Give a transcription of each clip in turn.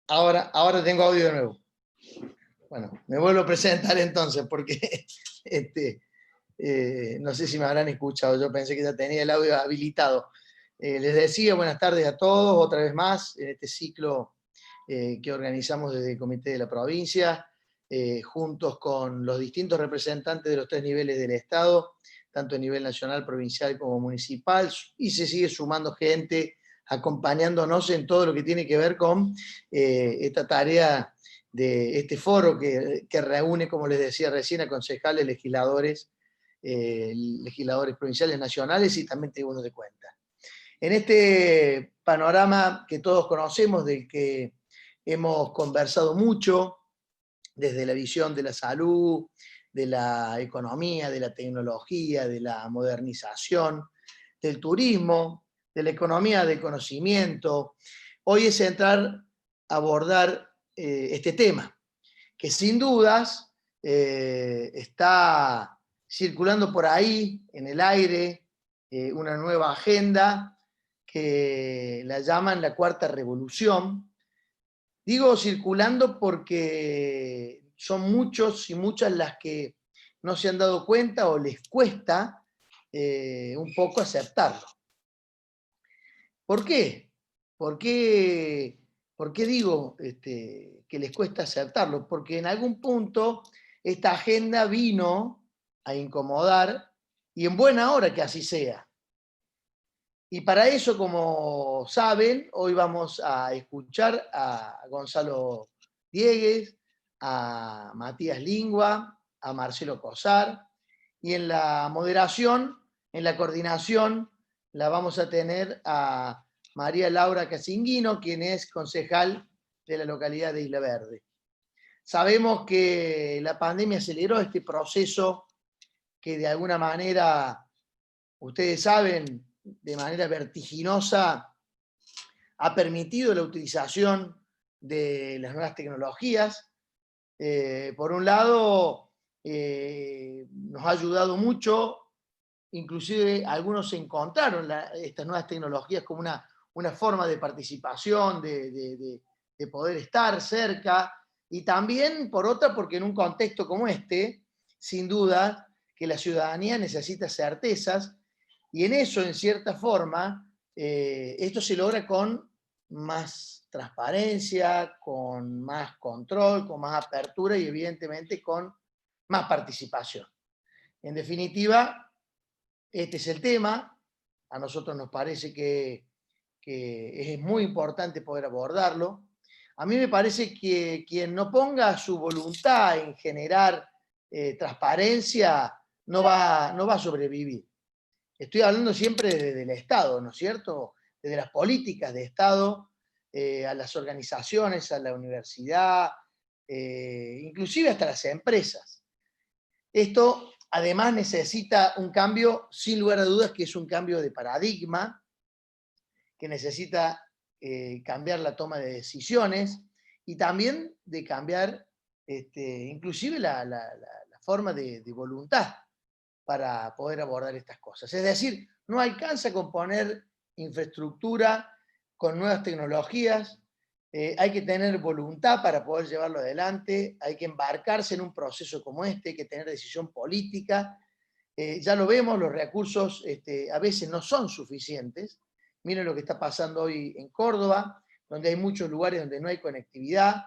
Ahora tengo audio de nuevo. Bueno, me vuelvo a presentar entonces, porque no sé si me habrán escuchado, yo pensé que ya tenía el audio habilitado. Les decía buenas tardes a todos, otra vez más, en este ciclo que organizamos desde el Comité de la Provincia, juntos con los distintos representantes de los 3 niveles del Estado, tanto a nivel nacional, provincial como municipal, y se sigue sumando gente acompañándonos en todo lo que tiene que ver con esta tarea de este foro que reúne, como les decía recién, a concejales, legisladores provinciales, nacionales y también tribunos de cuentas. En este panorama que todos conocemos, del que hemos conversado mucho, desde la visión de la salud, de la economía, de la tecnología, de la modernización, del turismo, de la economía del conocimiento, hoy es entrar a abordar este tema, que sin dudas está circulando por ahí, en el aire, una nueva agenda que la llaman la cuarta revolución. Digo circulando porque son muchos y muchas las que no se han dado cuenta o les cuesta un poco aceptarlo. ¿Por qué? ¿Por qué digo que les cuesta aceptarlo? Porque en algún punto esta agenda vino a incomodar, y en buena hora que así sea. Y para eso, como saben, hoy vamos a escuchar a Gonzalo Diegues, a Matías Lingua, a Marcelo Cosar, y en la moderación, en la coordinación, la vamos a tener a María Laura Casinguino, quien es concejal de la localidad de Isla Verde. Sabemos que la pandemia aceleró este proceso que de alguna manera, ustedes saben, de manera vertiginosa ha permitido la utilización de las nuevas tecnologías. Por un lado, nos ha ayudado mucho, inclusive algunos encontraron estas nuevas tecnologías como una forma de participación, de poder estar cerca, y también, por otra, porque en un contexto como este, sin duda, que la ciudadanía necesita certezas, y en eso, en cierta forma, esto se logra con más transparencia, con más control, con más apertura y evidentemente con más participación. En definitiva, este es el tema. A nosotros nos parece que es muy importante poder abordarlo. A mí me parece que quien no ponga su voluntad en generar transparencia no va a sobrevivir. Estoy hablando siempre del Estado, ¿no es cierto? Desde las políticas de Estado, a las organizaciones, a la universidad, inclusive hasta las empresas. Esto además necesita un cambio, sin lugar a dudas, que es un cambio de paradigma, que necesita cambiar la toma de decisiones y también de cambiar inclusive la forma de voluntad para poder abordar estas cosas. Es decir, no alcanza con poner infraestructura con nuevas tecnologías, hay que tener voluntad para poder llevarlo adelante, hay que embarcarse en un proceso como este, hay que tener decisión política. Ya lo vemos, los recursos a veces no son suficientes. Miren lo que está pasando hoy en Córdoba, donde hay muchos lugares donde no hay conectividad,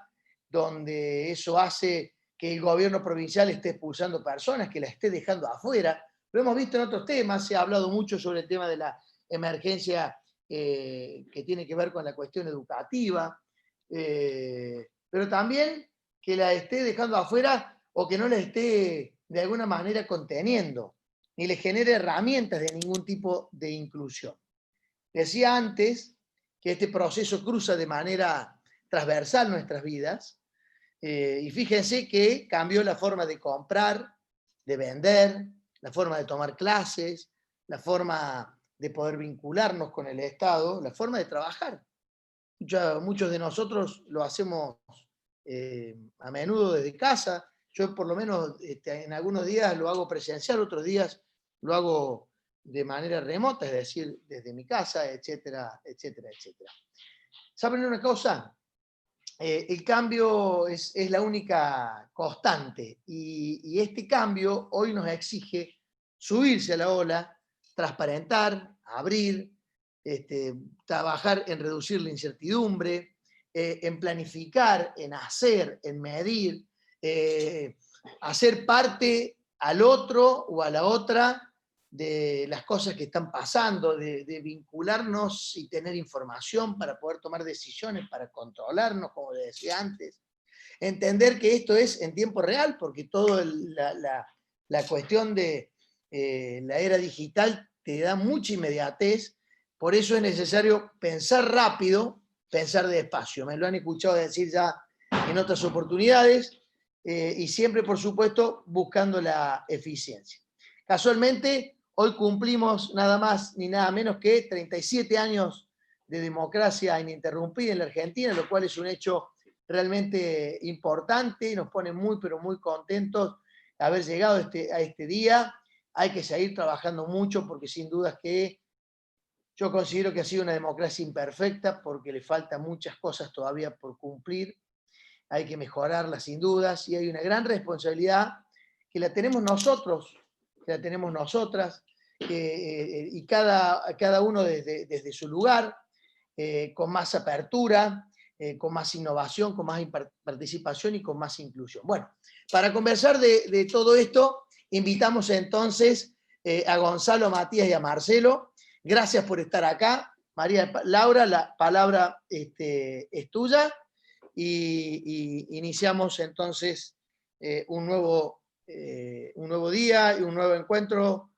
donde eso hace que el gobierno provincial esté expulsando personas, que la esté dejando afuera. Lo hemos visto en otros temas, se ha hablado mucho sobre el tema de la emergencia que tiene que ver con la cuestión educativa, pero también que la esté dejando afuera o que no la esté de alguna manera conteniendo, ni le genere herramientas de ningún tipo de inclusión. Decía antes que este proceso cruza de manera transversal nuestras vidas, y fíjense que cambió la forma de comprar, de vender, la forma de tomar clases, la forma de poder vincularnos con el Estado, la forma de trabajar. Muchos de nosotros lo hacemos a menudo desde casa. Yo por lo menos en algunos días lo hago presencial, otros días lo hago de manera remota, es decir, desde mi casa, etcétera, etcétera, etcétera. ¿Saben una cosa? el cambio es la única constante, y este cambio hoy nos exige subirse a la ola, transparentar, abrir, trabajar en reducir la incertidumbre, en planificar, en hacer, en medir, hacer parte al otro o a la otra de las cosas que están pasando, de vincularnos y tener información para poder tomar decisiones, para controlarnos, como le decía antes. Entender que esto es en tiempo real, porque toda la cuestión de la era digital te da mucha inmediatez, por eso es necesario pensar rápido, pensar despacio. Me lo han escuchado decir ya en otras oportunidades, y siempre, por supuesto, buscando la eficiencia. Casualmente, hoy cumplimos nada más ni nada menos que 37 años de democracia ininterrumpida en la Argentina, lo cual es un hecho realmente importante, nos pone muy, pero muy contentos de haber llegado a este día. Hay que seguir trabajando mucho, porque sin duda que yo considero que ha sido una democracia imperfecta, porque le faltan muchas cosas todavía por cumplir, hay que mejorarla sin dudas, y hay una gran responsabilidad que la tenemos nosotros, que la tenemos nosotras, y cada uno desde su lugar, con más apertura, con más innovación, con más participación y con más inclusión. Bueno, para conversar de todo esto, invitamos entonces a Gonzalo, Matías y a Marcelo. Gracias por estar acá. María Laura, la palabra es tuya. Y iniciamos entonces un nuevo día y un nuevo encuentro,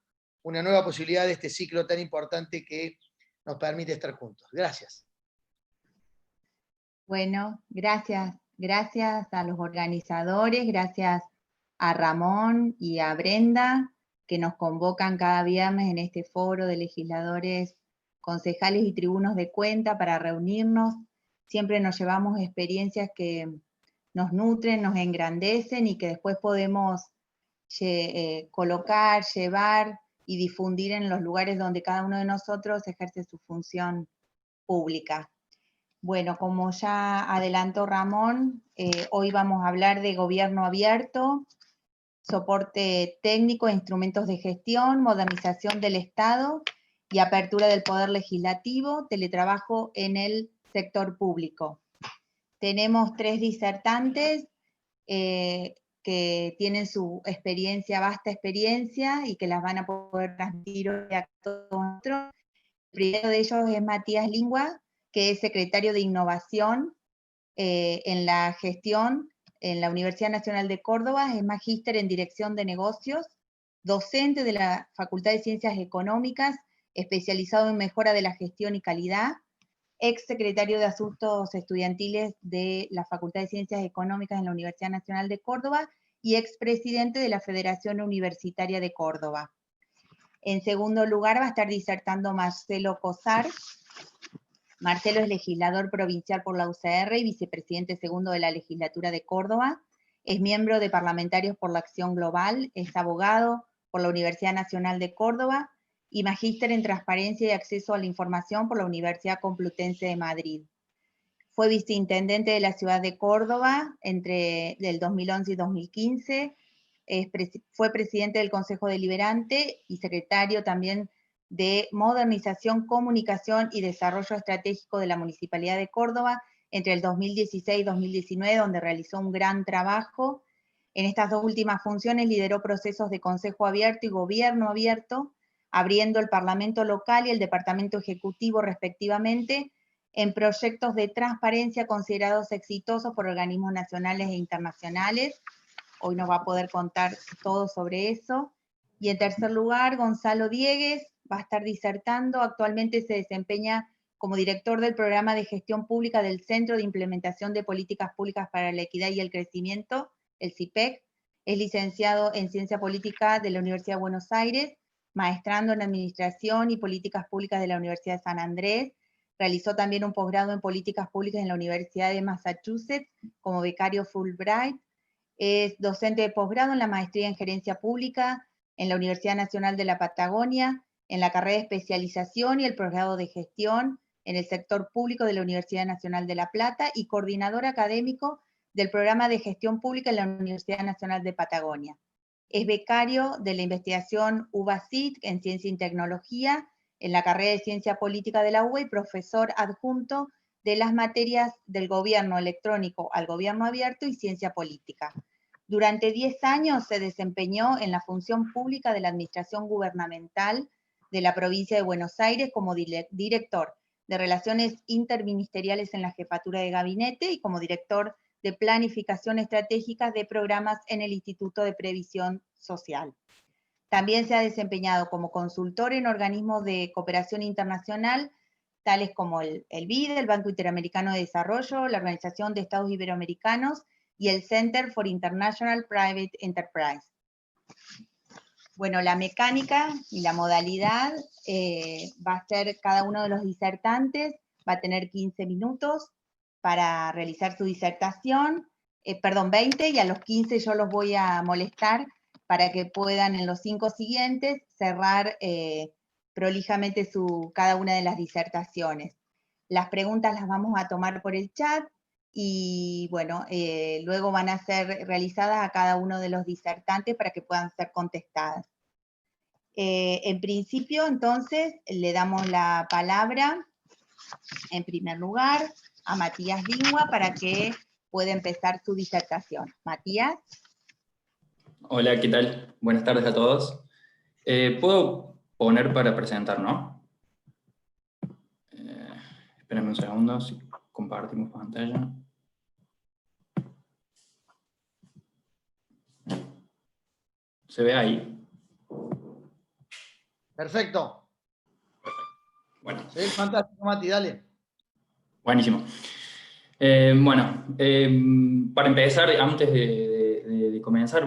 una nueva posibilidad de este ciclo tan importante que nos permite estar juntos. Gracias. Bueno, gracias a los organizadores, gracias a Ramón y a Brenda, que nos convocan cada viernes en este foro de legisladores, concejales y tribunos de cuenta para reunirnos. Siempre nos llevamos experiencias que nos nutren, nos engrandecen y que después podemos colocar, llevar y difundir en los lugares donde cada uno de nosotros ejerce su función pública. Bueno, como ya adelantó Ramón, hoy vamos a hablar de gobierno abierto, soporte técnico e instrumentos de gestión, modernización del Estado y apertura del poder legislativo, teletrabajo en el sector público. Tenemos 3 disertantes que tienen su experiencia, vasta experiencia, y que las van a poder transmitir hoy a todos nosotros. El primero de ellos es Matías Lingua, que es secretario de Innovación en la gestión en la Universidad Nacional de Córdoba, es magíster en Dirección de Negocios, docente de la Facultad de Ciencias Económicas, especializado en mejora de la gestión y calidad, ex secretario de Asuntos Estudiantiles de la Facultad de Ciencias Económicas en la Universidad Nacional de Córdoba y expresidente de la Federación Universitaria de Córdoba. En segundo lugar va a estar disertando Marcelo Cosar. Marcelo es legislador provincial por la UCR y vicepresidente segundo de la legislatura de Córdoba. Es miembro de Parlamentarios por la Acción Global, es abogado por la Universidad Nacional de Córdoba y magíster en Transparencia y Acceso a la Información por la Universidad Complutense de Madrid. Fue viceintendente de la ciudad de Córdoba entre el 2011 y 2015. Fue presidente del Consejo Deliberante y secretario también de Modernización, Comunicación y Desarrollo Estratégico de la Municipalidad de Córdoba entre el 2016 y 2019, donde realizó un gran trabajo. En estas 2 últimas funciones lideró procesos de Consejo Abierto y Gobierno Abierto, abriendo el Parlamento local y el Departamento Ejecutivo respectivamente, en proyectos de transparencia considerados exitosos por organismos nacionales e internacionales. Hoy nos va a poder contar todo sobre eso. Y en tercer lugar, Gonzalo Diegues va a estar disertando. Actualmente se desempeña como director del Programa de Gestión Pública del Centro de Implementación de Políticas Públicas para la Equidad y el Crecimiento, el CIPEC. Es licenciado en Ciencia Política de la Universidad de Buenos Aires, maestrando en Administración y Políticas Públicas de la Universidad de San Andrés. Realizó también un posgrado en Políticas Públicas en la Universidad de Massachusetts como becario Fulbright. Es docente de posgrado en la Maestría en Gerencia Pública en la Universidad Nacional de la Patagonia, en la carrera de especialización y el posgrado de gestión en el sector público de la Universidad Nacional de La Plata y coordinador académico del programa de gestión pública en la Universidad Nacional de Patagonia. Es becario de la investigación UBA-CIT en Ciencia y Tecnología, en la carrera de Ciencia Política de la UBA y profesor adjunto de las materias del Gobierno Electrónico al Gobierno Abierto y Ciencia Política. Durante 10 años se desempeñó en la función pública de la Administración Gubernamental de la provincia de Buenos Aires como director de Relaciones Interministeriales en la Jefatura de Gabinete y como director de Planificación Estratégica de Programas en el Instituto de Previsión Social. También se ha desempeñado como consultor en organismos de cooperación internacional, tales como el BID, el Banco Interamericano de Desarrollo, la Organización de Estados Iberoamericanos y el Center for International Private Enterprise. Bueno, la mecánica y la modalidad va a ser cada uno de los disertantes, va a tener 15 minutos para realizar su disertación, 20, y a los 15 yo los voy a molestar para que puedan en los 5 siguientes cerrar prolijamente cada una de las disertaciones. Las preguntas las vamos a tomar por el chat, y bueno, luego van a ser realizadas a cada uno de los disertantes para que puedan ser contestadas. En principio, entonces, le damos la palabra, en primer lugar, a Matías Lingua para que pueda empezar su disertación. Matías. Hola, ¿qué tal? Buenas tardes a todos. ¿Puedo poner para presentar, no? Espérenme un segundo, si compartimos pantalla. ¿Se ve ahí? Perfecto. Bueno. Se ve fantástico, Mati, dale. Buenísimo. Para empezar, antes de comenzar,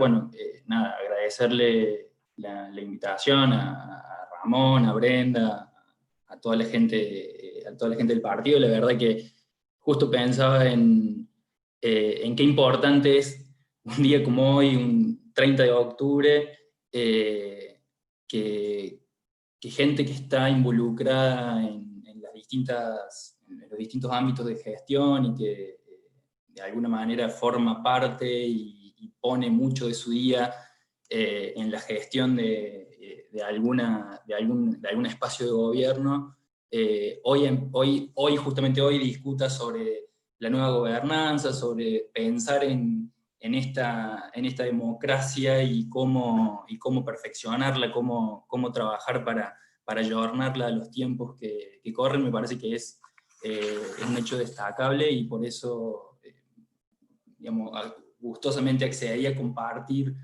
nada, agradecerle la invitación a Ramón, a Brenda, a toda la gente del partido. La verdad que justo pensaba en qué importante es un día como hoy, un 30 de octubre, que gente que está involucrada en los distintos ámbitos de gestión y que de alguna manera forma parte y pone mucho de su día en la gestión de algún espacio de gobierno, justamente hoy discuta sobre la nueva gobernanza, sobre pensar en esta democracia y cómo perfeccionarla, cómo trabajar para ayornarla a los tiempos que corren. Me parece que es un hecho destacable, y por eso gustosamente accedí a compartir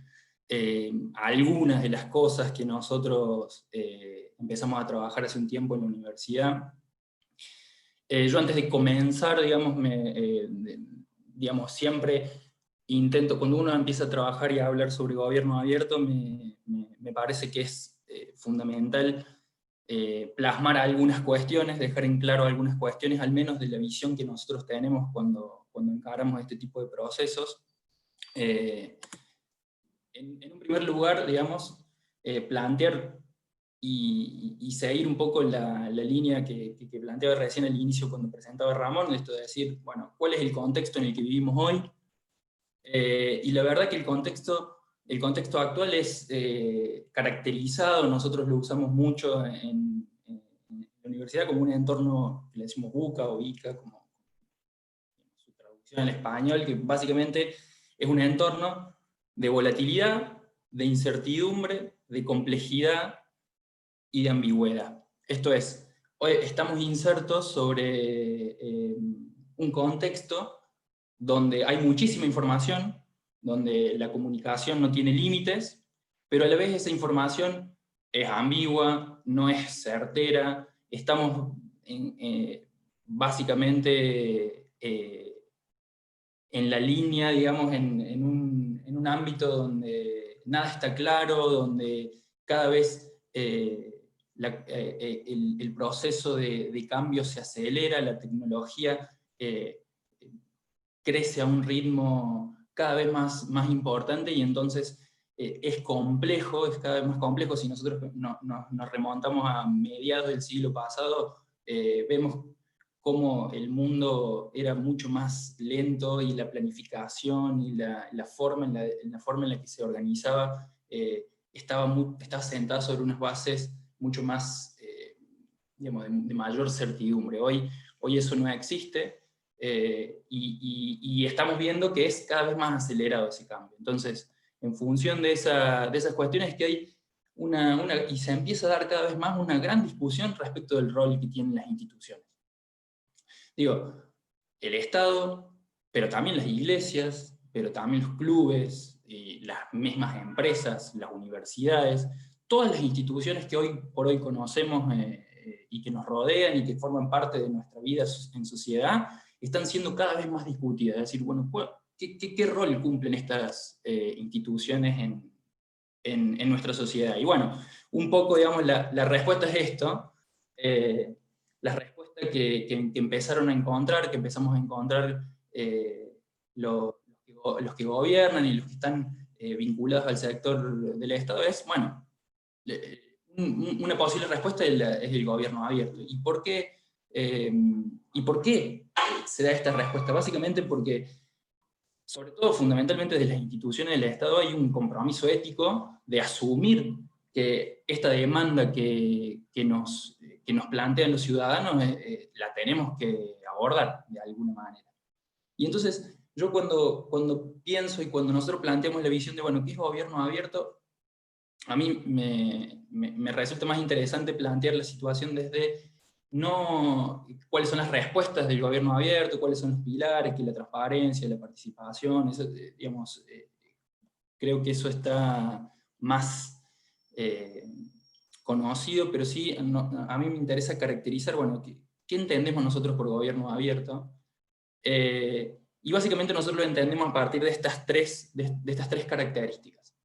algunas de las cosas que nosotros empezamos a trabajar hace un tiempo en la universidad. Yo antes de comenzar, siempre intento, cuando uno empieza a trabajar y a hablar sobre gobierno abierto, me parece que es fundamental plasmar algunas cuestiones, dejar en claro algunas cuestiones, al menos de la visión que nosotros tenemos cuando encaramos este tipo de procesos. En un primer lugar, plantear y seguir un poco la línea que planteaba recién al inicio cuando presentaba Ramón, esto de decir, bueno, ¿cuál es el contexto en el que vivimos hoy? Y la verdad que el contexto actual es caracterizado, nosotros lo usamos mucho en la universidad como un entorno que le decimos VUCA o ICA, como su traducción al español, que básicamente es un entorno de volatilidad, de incertidumbre, de complejidad y de ambigüedad. Esto es, hoy estamos insertos sobre un contexto donde hay muchísima información, donde la comunicación no tiene límites, pero a la vez esa información es ambigua, no es certera, estamos básicamente en la línea, en un ámbito donde nada está claro, donde cada vez el proceso de cambio se acelera, la tecnología crece a un ritmo cada vez más importante, y entonces es cada vez más complejo. Si nosotros nos remontamos a mediados del siglo pasado, vemos cómo el mundo era mucho más lento y la planificación y la forma en la que se organizaba estaba sentada sobre unas bases mucho más, digamos, de mayor certidumbre. Hoy eso no existe, y estamos viendo que es cada vez más acelerado ese cambio. Entonces, en función de esas cuestiones que hay y se empieza a dar cada vez más una gran discusión respecto del rol que tienen las instituciones. Digo, el Estado, pero también las iglesias, pero también los clubes, las mismas empresas, las universidades, todas las instituciones que hoy por hoy conocemos y que nos rodean y que forman parte de nuestra vida en sociedad, están siendo cada vez más discutidas. Es decir, bueno, ¿qué rol cumplen estas instituciones en nuestra sociedad? Y bueno, un poco, digamos, la respuesta es esto. La respuesta que empezaron a encontrar, que empezamos a encontrar los que gobiernan y los que están vinculados al sector del Estado es, bueno, una posible respuesta es el gobierno abierto. ¿Y por qué se da esta respuesta? Básicamente porque, sobre todo fundamentalmente desde las instituciones del Estado, hay un compromiso ético de asumir que esta demanda que nos plantean los ciudadanos la tenemos que abordar de alguna manera. Y entonces, yo cuando pienso y cuando nosotros planteamos la visión de, bueno, ¿qué es gobierno abierto? A mí me resulta más interesante plantear la situación desde no cuáles son las respuestas del gobierno abierto, cuáles son los pilares, que la transparencia, la participación, eso, digamos, creo que eso está más conocido, pero sí, a mí me interesa caracterizar, bueno, ¿qué entendemos nosotros por gobierno abierto? Y básicamente nosotros lo entendemos a partir de estas tres características.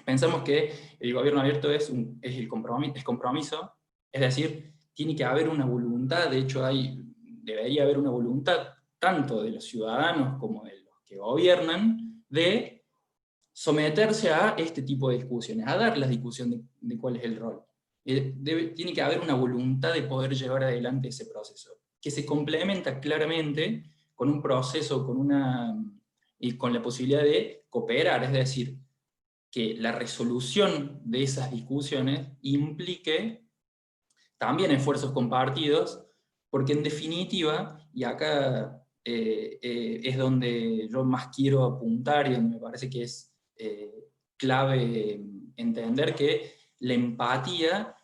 Pensamos que el gobierno abierto es el compromiso, es decir, tiene que haber una voluntad, de hecho debería haber una voluntad tanto de los ciudadanos como de los que gobiernan, de someterse a este tipo de discusiones, a dar la discusión de cuál es el rol. Tiene que haber una voluntad de poder llevar adelante ese proceso, que se complementa claramente con un proceso, y con la posibilidad de cooperar, es decir, que la resolución de esas discusiones implique también esfuerzos compartidos, porque en definitiva, y acá es donde yo más quiero apuntar y donde me parece que es clave entender que la empatía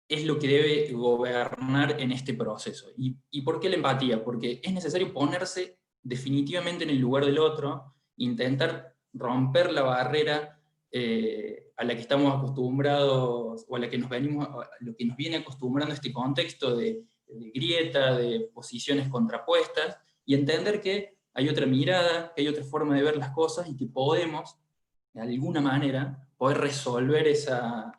es lo que debe gobernar en este proceso. ¿Y por qué la empatía? Porque es necesario ponerse definitivamente en el lugar del otro, intentar romper la barrera a la que estamos acostumbrados, o a la que lo que nos viene acostumbrando este contexto de grieta, de posiciones contrapuestas, y entender que hay otra mirada, que hay otra forma de ver las cosas, y que podemos, de alguna manera, poder resolver esas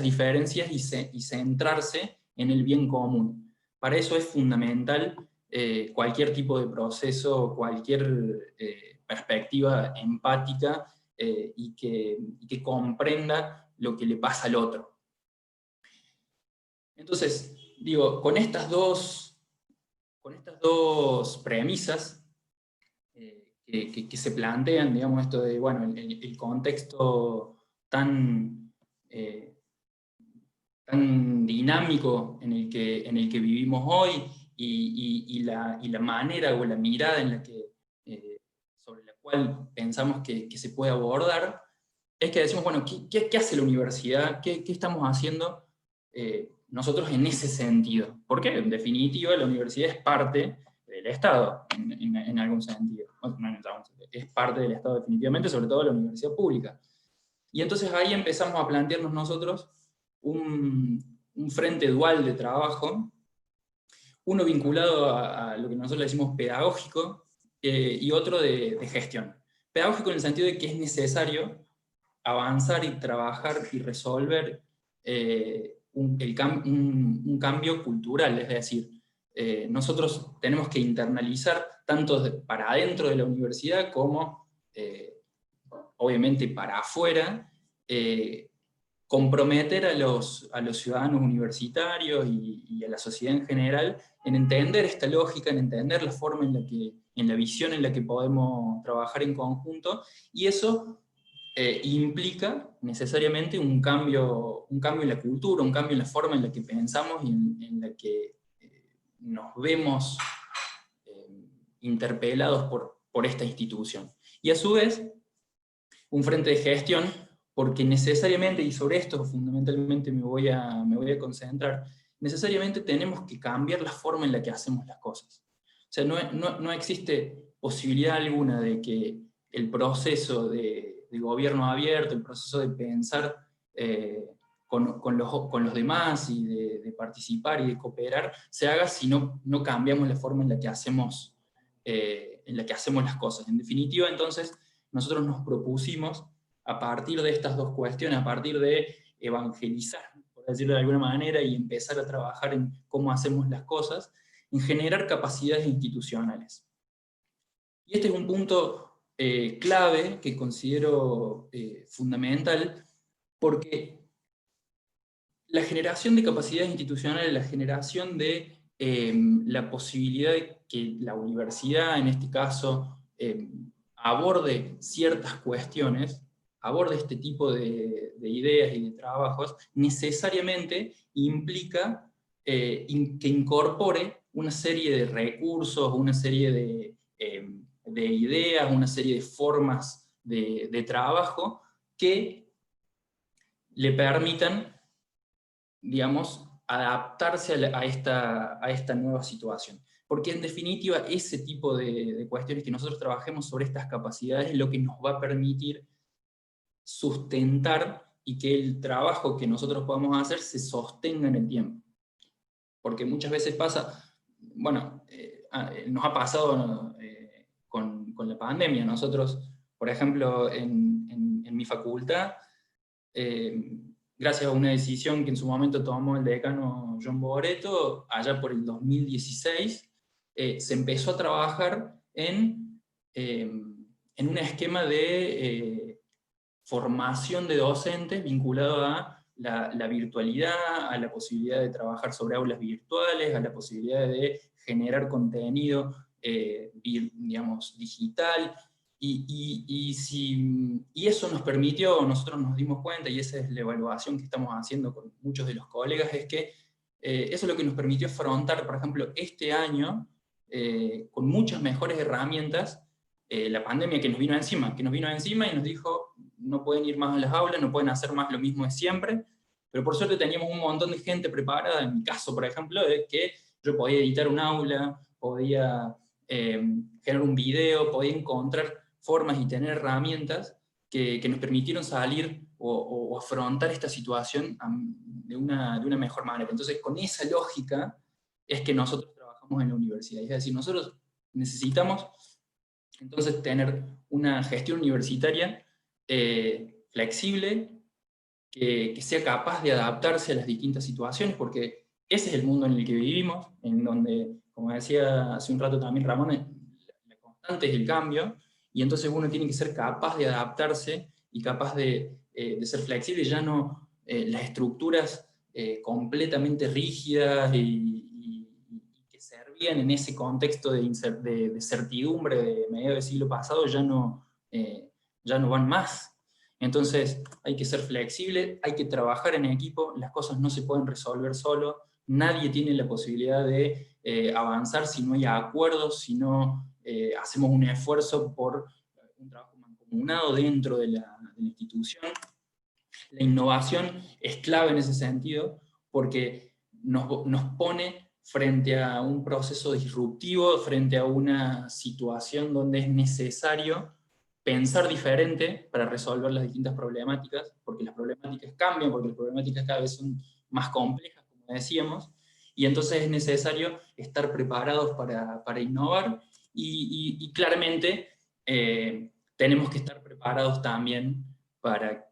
diferencias y centrarse en el bien común. Para eso es fundamental cualquier tipo de proceso, cualquier perspectiva empática, y que comprenda lo que le pasa al otro. Entonces, digo, con estas dos premisas que se plantean, digamos, esto de, bueno, el contexto tan dinámico en el que vivimos hoy, y la manera o la mirada en la que sobre la cual pensamos que se puede abordar, es que decimos, bueno, ¿qué hace la universidad? ¿Qué estamos haciendo nosotros en ese sentido? Porque, en definitiva, la universidad es parte del Estado, en algún sentido. Es parte del Estado definitivamente, sobre todo la universidad pública. Y entonces ahí empezamos a plantearnos nosotros un frente dual de trabajo, uno vinculado a lo que nosotros le decimos pedagógico, y otro de gestión. Pedagógico en el sentido de que es necesario avanzar y trabajar y resolver un cambio cultural, es decir, nosotros tenemos que internalizar tanto para adentro de la universidad como obviamente para afuera comprometer a los ciudadanos universitarios y a la sociedad en general en entender esta lógica, en entender la forma en la visión en la que podemos trabajar en conjunto, y eso implica necesariamente un cambio en la cultura, un cambio en la forma en la que pensamos y en la que nos vemos interpelados por esta institución. Y a su vez, un frente de gestión, porque necesariamente, y sobre esto fundamentalmente me voy a concentrar, necesariamente tenemos que cambiar la forma en la que hacemos las cosas. O sea, no existe posibilidad alguna de que el proceso de gobierno abierto, el proceso de pensar con los demás y de participar y de cooperar, se haga si no cambiamos la forma en la que hacemos las cosas. En definitiva, entonces, nosotros nos propusimos, a partir de estas dos cuestiones, a partir de evangelizar, por decirlo de alguna manera, y empezar a trabajar en cómo hacemos las cosas, en generar capacidades institucionales. Y este es un punto clave que considero fundamental, porque la generación de capacidades institucionales, la generación de la posibilidad de que la universidad, en este caso, aborde ciertas cuestiones, aborde este tipo de ideas y de trabajos, necesariamente implica que incorpore una serie de recursos, una serie de ideas, una serie de formas de trabajo que le permitan, digamos, adaptarse a esta nueva situación. Porque en definitiva ese tipo de cuestiones, que nosotros trabajemos sobre estas capacidades, es lo que nos va a permitir sustentar y que el trabajo que nosotros podamos hacer se sostenga en el tiempo. Porque muchas veces pasa, bueno, nos ha pasado con la pandemia. Nosotros, por ejemplo, en mi facultad, gracias a una decisión que en su momento tomó el decano John Bogoreto, allá por el 2016, se empezó a trabajar en un esquema de formación de docentes vinculado a la virtualidad, a la posibilidad de trabajar sobre aulas virtuales, a la posibilidad de generar contenido digamos, digital. Y eso nos permitió, nosotros nos dimos cuenta, y esa es la evaluación que estamos haciendo con muchos de los colegas, es que eso es lo que nos permitió afrontar, por ejemplo, este año, con muchas mejores herramientas, la pandemia que nos vino encima y nos dijo, no pueden ir más a las aulas, no pueden hacer más lo mismo de siempre, pero por suerte teníamos un montón de gente preparada, en mi caso, por ejemplo, de que yo podía editar un aula, podía generar un video, podía encontrar formas y tener herramientas que nos permitieron salir o afrontar esta situación de una mejor manera. Entonces, con esa lógica es que nosotros trabajamos en la universidad. Es decir, nosotros necesitamos entonces tener una gestión universitaria flexible, que sea capaz de adaptarse a las distintas situaciones, porque ese es el mundo en el que vivimos, en donde, como decía hace un rato también Ramón, la constante es el cambio, y entonces uno tiene que ser capaz de adaptarse y capaz de ser flexible, ya no las estructuras completamente rígidas y que servían en ese contexto de certidumbre de mediados del siglo pasado, ya no van más. Entonces hay que ser flexible, hay que trabajar en equipo, las cosas no se pueden resolver solo, nadie tiene la posibilidad de avanzar si no hay acuerdos, si no hacemos un esfuerzo por un trabajo mancomunado dentro de la institución. La innovación es clave en ese sentido, porque nos pone frente a un proceso disruptivo, frente a una situación donde es necesario pensar diferente para resolver las distintas problemáticas, porque las problemáticas cambian, porque las problemáticas cada vez son más complejas, como decíamos, y entonces es necesario estar preparados para innovar, y claramente tenemos que estar preparados también para,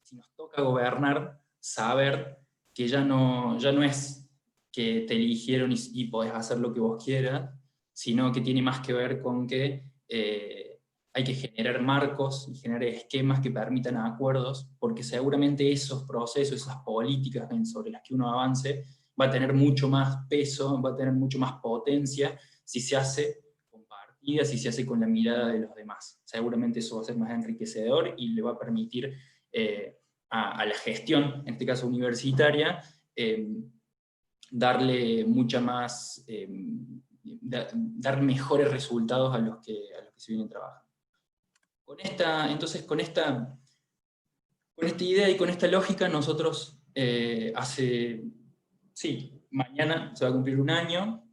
si nos toca gobernar, saber que ya no es que te eligieron y podés hacer lo que vos quieras, sino que tiene más que ver con que hay que generar marcos y generar esquemas que permitan acuerdos, porque seguramente esos procesos, esas políticas sobre las que uno avance, va a tener mucho más peso, va a tener mucho más potencia si se hace compartida, si se hace con la mirada de los demás. Seguramente eso va a ser más enriquecedor y le va a permitir a la gestión, en este caso universitaria, darle mucha más, dar mejores resultados a los que se vienen trabajando. Entonces, con esta idea y con esta lógica, nosotros mañana se va a cumplir un año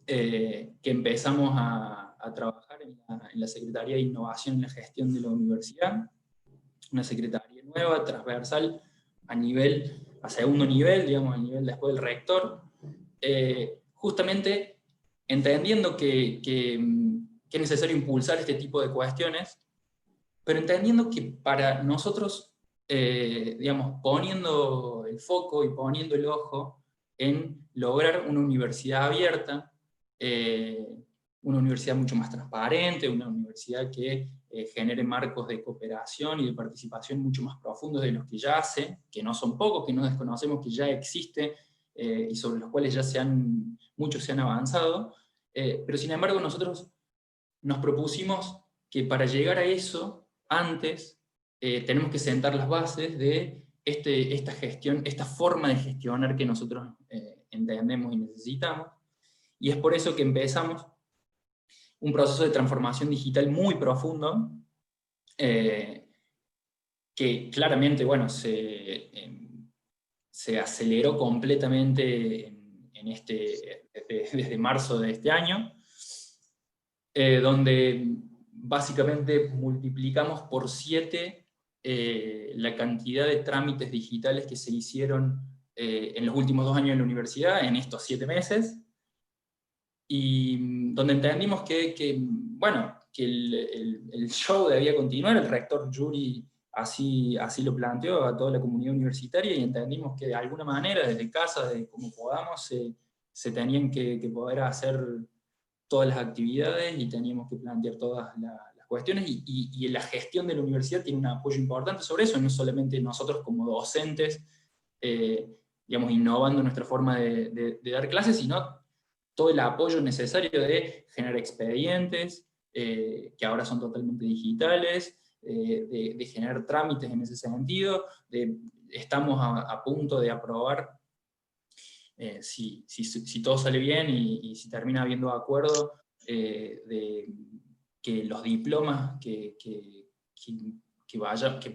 que empezamos a trabajar en la Secretaría de Innovación y la Gestión de la Universidad, una secretaría nueva, transversal, a segundo nivel, digamos, al nivel después del rector, justamente entendiendo que es necesario impulsar este tipo de cuestiones, pero entendiendo que para nosotros, digamos, poniendo el foco y poniendo el ojo en lograr una universidad abierta, una universidad mucho más transparente, una universidad que genere marcos de cooperación y de participación mucho más profundos de los que ya hace, que no son pocos, que no desconocemos que ya existe, y sobre los cuales ya muchos se han avanzado, pero sin embargo nosotros nos propusimos que para llegar a eso, antes tenemos que sentar las bases de esta gestión, esta forma de gestionar que nosotros entendemos y necesitamos, y es por eso que empezamos un proceso de transformación digital muy profundo, que claramente, bueno, se aceleró completamente desde marzo de este año, donde básicamente multiplicamos por 7 la cantidad de trámites digitales que se hicieron en los últimos 2 años en la universidad, en estos 7 meses, y donde entendimos que el show debía continuar. El rector Yuri así lo planteó a toda la comunidad universitaria, y entendimos que de alguna manera, desde casa, de como podamos, se tenían que poder hacer todas las actividades y teníamos que plantear todas las cuestiones, y la gestión de la universidad tiene un apoyo importante sobre eso, no solamente nosotros como docentes, digamos, innovando nuestra forma de dar clases, sino todo el apoyo necesario de generar expedientes, que ahora son totalmente digitales, de generar trámites en ese sentido, estamos a punto de aprobar, si todo sale bien y si termina habiendo acuerdo, de que los diplomas que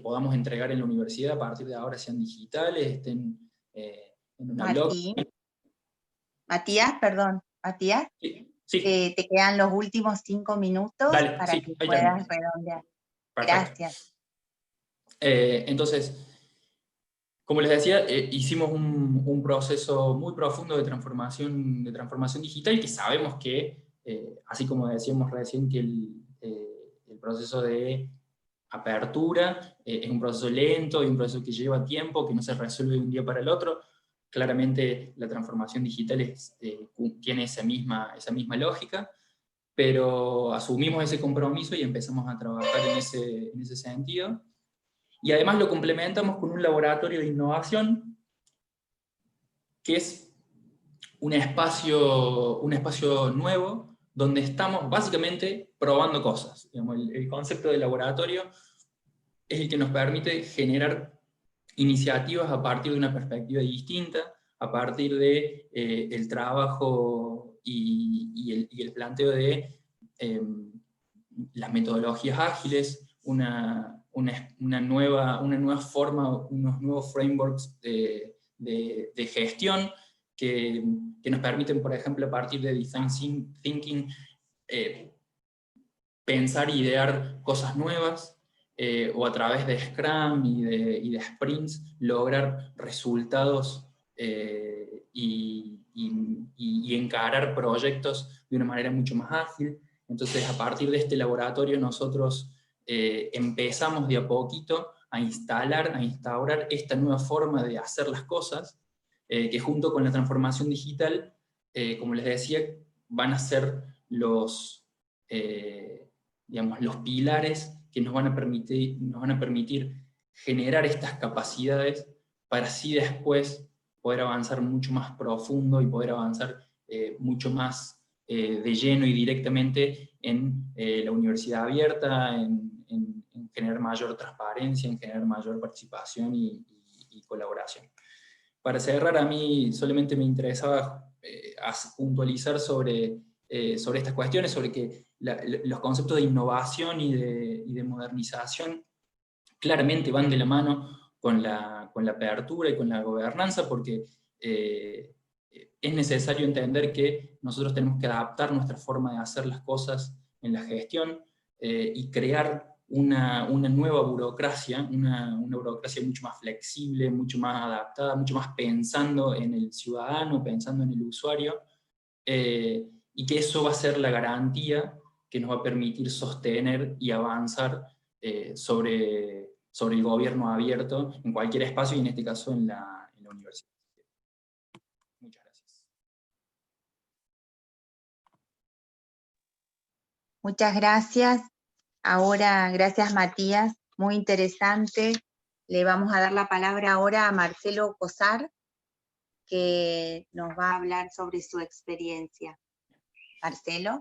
podamos entregar en la universidad a partir de ahora sean digitales, estén en una blockchain. Matías, perdón, Matías, Sí. te quedan los últimos 5 minutos. Dale, para sí, que ahí puedas termino. redondear. Perfecto. Gracias. Entonces, como les decía, hicimos un proceso muy profundo de transformación digital, que sabemos que, así como decíamos recién, que el proceso de apertura es un proceso lento y un proceso que lleva tiempo, que no se resuelve de un día para el otro. Claramente la transformación digital tiene esa misma lógica, pero asumimos ese compromiso y empezamos a trabajar en ese sentido. Y además lo complementamos con un laboratorio de innovación, que es un espacio nuevo, donde estamos básicamente probando cosas. Digamos, el concepto de laboratorio es el que nos permite generar iniciativas a partir de una perspectiva distinta, a partir de el trabajo y el planteo de las metodologías ágiles, una nueva forma, unos nuevos frameworks de gestión que nos permiten, por ejemplo, a partir de Design Thinking, pensar e idear cosas nuevas, o a través de Scrum y de sprints lograr resultados y encarar proyectos de una manera mucho más ágil. Entonces, a partir de este laboratorio nosotros empezamos de a poquito a instaurar esta nueva forma de hacer las cosas, que junto con la transformación digital, como les decía, van a ser digamos, los pilares que nos van a permitir generar estas capacidades para así después poder avanzar mucho más profundo y poder avanzar mucho más de lleno y directamente en la universidad abierta, en generar mayor transparencia, en generar mayor participación y colaboración. Para cerrar, a mí solamente me interesaba puntualizar sobre estas cuestiones, sobre que los conceptos de innovación y de modernización claramente van de la mano con la apertura y con la gobernanza, porque es necesario entender que nosotros tenemos que adaptar nuestra forma de hacer las cosas en la gestión y crear una nueva burocracia, una burocracia mucho más flexible, mucho más adaptada, mucho más pensando en el ciudadano, pensando en el usuario, y que eso va a ser la garantía que nos va a permitir sostener y avanzar sobre el gobierno abierto en cualquier espacio, y en este caso en la universidad. Muchas gracias. Muchas gracias. Ahora, gracias Matías, muy interesante. Le vamos a dar la palabra ahora a Marcelo Cosar, que nos va a hablar sobre su experiencia. Marcelo.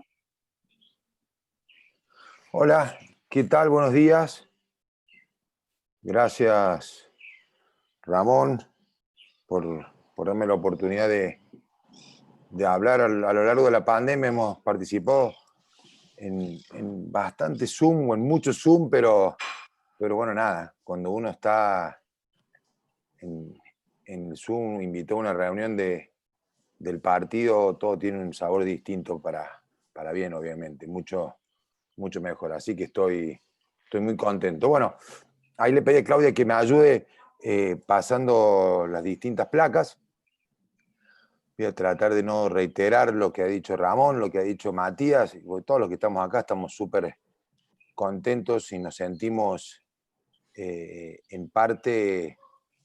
Hola, ¿qué tal? Buenos días. Gracias, Ramón, por darme la oportunidad de hablar. A lo largo de la pandemia hemos participado en bastante Zoom, o en mucho Zoom, pero bueno, nada, cuando uno está en Zoom, invitó a una reunión del partido, todo tiene un sabor distinto para bien, obviamente, mucho mejor. Así que estoy muy contento. Bueno, ahí le pedí a Claudia que me ayude pasando las distintas placas. Voy a tratar de no reiterar lo que ha dicho Ramón, lo que ha dicho Matías, porque todos los que estamos acá estamos súper contentos y nos sentimos en parte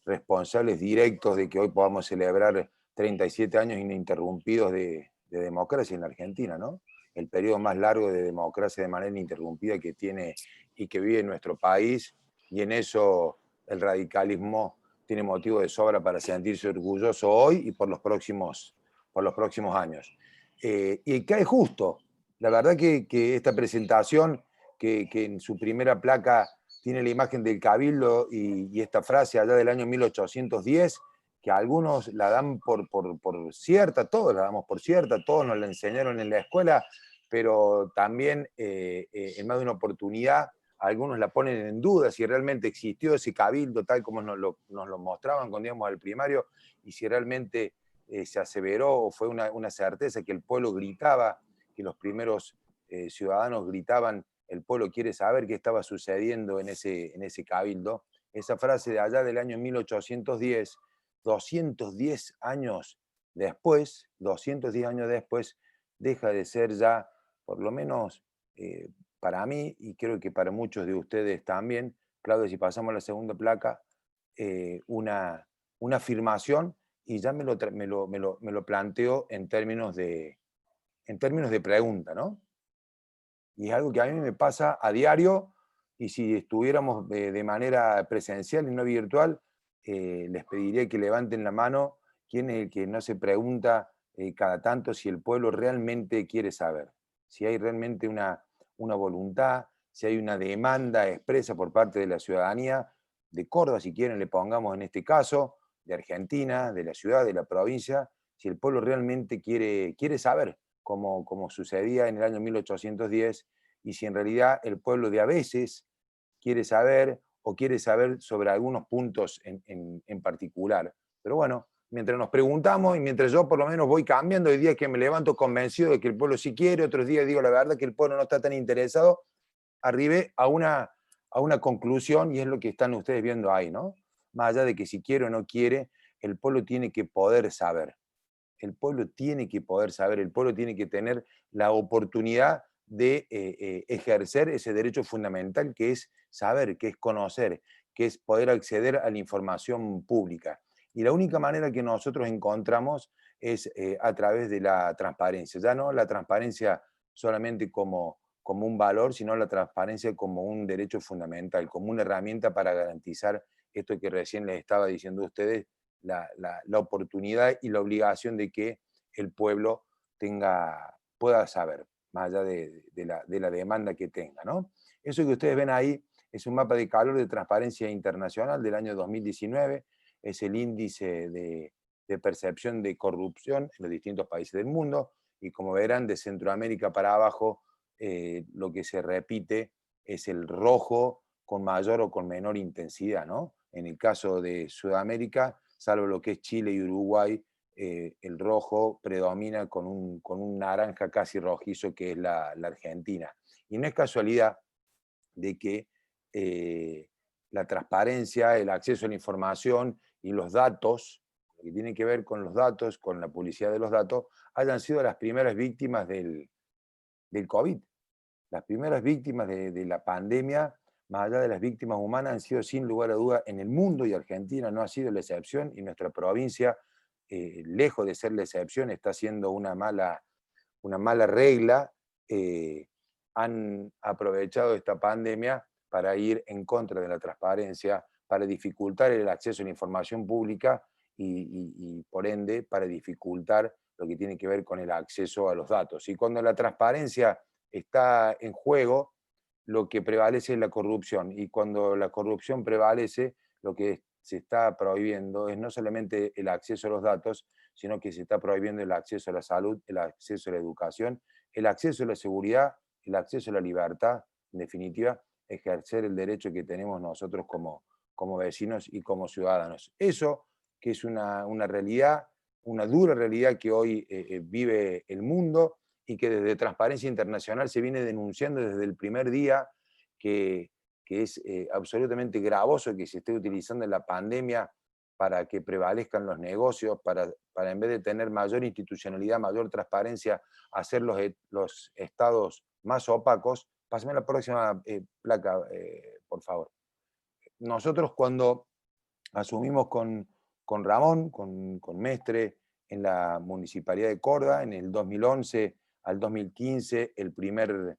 responsables directos de que hoy podamos celebrar 37 años ininterrumpidos de democracia en la Argentina, ¿no? El periodo más largo de democracia de manera ininterrumpida que tiene y que vive nuestro país, y en eso el radicalismo tiene motivo de sobra para sentirse orgulloso hoy y por los próximos años. Y cae justo. La verdad que esta presentación, que en su primera placa tiene la imagen del Cabildo y esta frase allá del año 1810, que algunos la dan por cierta, todos la damos por cierta, todos nos la enseñaron en la escuela, pero también en más de una oportunidad algunos la ponen en duda si realmente existió ese cabildo tal como nos lo mostraban cuando íbamos al primario, y si realmente se aseveró o fue una certeza que el pueblo gritaba, que los primeros ciudadanos gritaban: el pueblo quiere saber qué estaba sucediendo en ese cabildo. Esa frase de allá del año 1810, 210 años después, deja de ser ya, por lo menos para mí, y creo que para muchos de ustedes también, Claudia, si pasamos a la segunda placa, una afirmación, y ya me lo planteo en términos de pregunta, ¿no? Y es algo que a mí me pasa a diario, y si estuviéramos de manera presencial y no virtual, les pediría que levanten la mano quién es el que no se pregunta cada tanto si el pueblo realmente quiere saber, si hay realmente una voluntad, si hay una demanda expresa por parte de la ciudadanía de Córdoba, si quieren le pongamos en este caso, de Argentina, de la ciudad, de la provincia, si el pueblo realmente quiere saber, como sucedía en el año 1810, y si en realidad el pueblo de a veces quiere saber o quiere saber sobre algunos puntos en particular. Pero bueno, mientras nos preguntamos y mientras yo por lo menos voy cambiando, hay días que me levanto convencido de que el pueblo sí quiere, otros días digo la verdad que el pueblo no está tan interesado, arribé a una conclusión, y es lo que están ustedes viendo ahí, ¿no? Más allá de que si quiere o no quiere, el pueblo tiene que poder saber. El pueblo tiene que poder saber, el pueblo tiene que tener la oportunidad de ejercer ese derecho fundamental que es saber, que es conocer, que es poder acceder a la información pública. Y la única manera que nosotros encontramos es a través de la transparencia. Ya no la transparencia solamente como como un valor, sino la transparencia como un derecho fundamental, como una herramienta para garantizar esto que recién les estaba diciendo a ustedes, la oportunidad y la obligación de que el pueblo pueda saber, más allá de la demanda que tenga, ¿no? Eso que ustedes ven ahí es un mapa de calor de transparencia internacional del año 2019, es el índice de percepción de corrupción en los distintos países del mundo, y como verán, de Centroamérica para abajo, lo que se repite es el rojo con mayor o con menor intensidad, ¿no? En el caso de Sudamérica, salvo lo que es Chile y Uruguay, el rojo predomina con un naranja casi rojizo, que es la Argentina. Y no es casualidad de que la transparencia, el acceso a la información y los datos, lo que tiene que ver con los datos, con la publicidad de los datos, hayan sido las primeras víctimas del COVID. Las primeras víctimas de la pandemia, más allá de las víctimas humanas, han sido sin lugar a duda en el mundo, y Argentina no ha sido la excepción, y nuestra provincia, lejos de ser la excepción, está siendo una mala regla. Han aprovechado esta pandemia para ir en contra de la transparencia, para dificultar el acceso a la información pública y por ende para dificultar lo que tiene que ver con el acceso a los datos. Y cuando la transparencia está en juego, lo que prevalece es la corrupción, y cuando la corrupción prevalece, lo que se está prohibiendo es no solamente el acceso a los datos, sino que se está prohibiendo el acceso a la salud, el acceso a la educación, el acceso a la seguridad, el acceso a la libertad, en definitiva, ejercer el derecho que tenemos nosotros como vecinos y como ciudadanos. Eso, que es una realidad, una dura realidad que hoy vive el mundo, y que desde Transparencia Internacional se viene denunciando desde el primer día, que es absolutamente gravoso que se esté utilizando la pandemia para que prevalezcan los negocios, para en vez de tener mayor institucionalidad, mayor transparencia, hacer los estados más opacos. Pásame la próxima placa, por favor. Nosotros, cuando asumimos con Ramón, con Mestre, en la Municipalidad de Córdoba, en el 2011 al 2015, el primer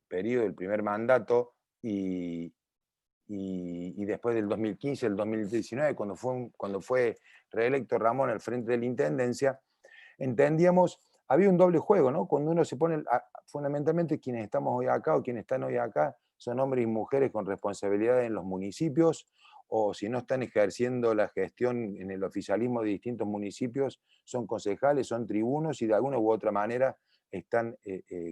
periodo, el primer mandato, y después del 2015 al 2019, cuando fue reelecto Ramón al frente de la Intendencia, entendíamos, había un doble juego, ¿no? Cuando uno se pone, fundamentalmente quienes estamos hoy acá o quienes están hoy acá, son hombres y mujeres con responsabilidades en los municipios, o si no están ejerciendo la gestión en el oficialismo de distintos municipios, son concejales, son tribunos, y de alguna u otra manera están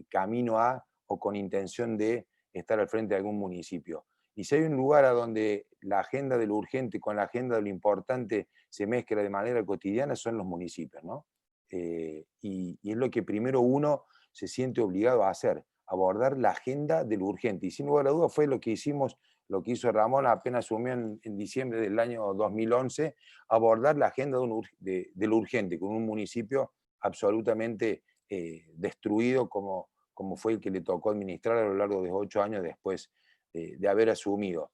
camino a o con intención de estar al frente de algún municipio. Y si hay un lugar a donde la agenda de lo urgente con la agenda de lo importante se mezcla de manera cotidiana, son los municipios, ¿no? Y es lo que primero uno se siente obligado a hacer, abordar la agenda de lo urgente. Y sin lugar a dudas fue lo que hicimos, lo que hizo Ramón apenas asumió en diciembre del año 2011, abordar la agenda de lo urgente, con un municipio absolutamente destruido como fue el que le tocó administrar a lo largo de 8 años después de haber asumido.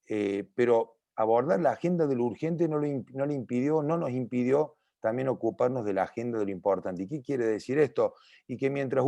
Pero abordar la agenda de lo urgente no nos impidió también ocuparnos de la agenda de lo importante. ¿Y qué quiere decir esto? Y que mientras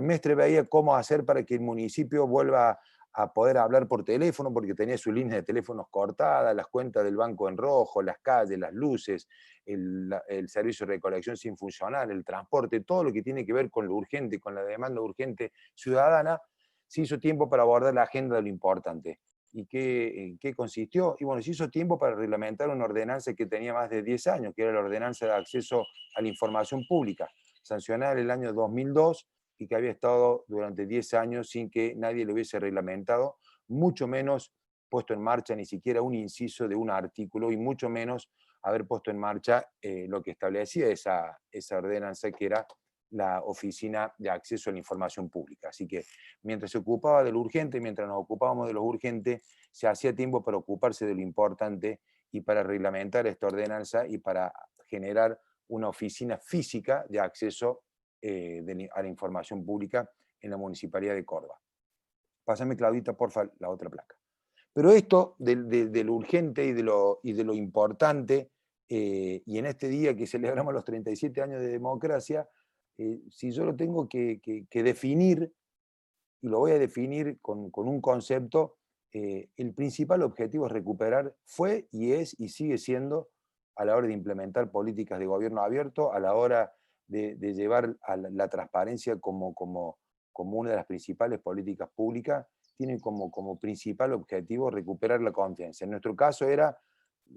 Mestre veía cómo hacer para que el municipio vuelva a poder hablar por teléfono, porque tenía sus líneas de teléfonos cortadas, las cuentas del banco en rojo, las calles, las luces, el servicio de recolección sin funcionar, el transporte, todo lo que tiene que ver con lo urgente, con la demanda urgente ciudadana, se hizo tiempo para abordar la agenda de lo importante. ¿Y en qué consistió? Y bueno, se hizo tiempo para reglamentar una ordenanza que tenía más de 10 años, que era la Ordenanza de Acceso a la Información Pública, sancionada en el año 2002, y que había estado durante 10 años sin que nadie lo hubiese reglamentado, mucho menos puesto en marcha ni siquiera un inciso de un artículo, y mucho menos haber puesto en marcha lo que establecía esa ordenanza, que era la Oficina de Acceso a la Información Pública. Así que mientras se ocupaba de lo urgente, mientras nos ocupábamos de lo urgente, se hacía tiempo para ocuparse de lo importante y para reglamentar esta ordenanza y para generar una oficina física de acceso a la información pública en la Municipalidad de Córdoba. Pásame, Claudita, porfa, la otra placa. Pero esto de lo urgente y de lo importante, y en este día que celebramos los 37 años de democracia, si yo lo tengo que definir, y lo voy a definir con un concepto, el principal objetivo es recuperar, fue y es y sigue siendo, a la hora de implementar políticas de gobierno abierto, a la hora de llevar a la transparencia como una de las principales políticas públicas, tiene como principal objetivo recuperar la confianza. En nuestro caso era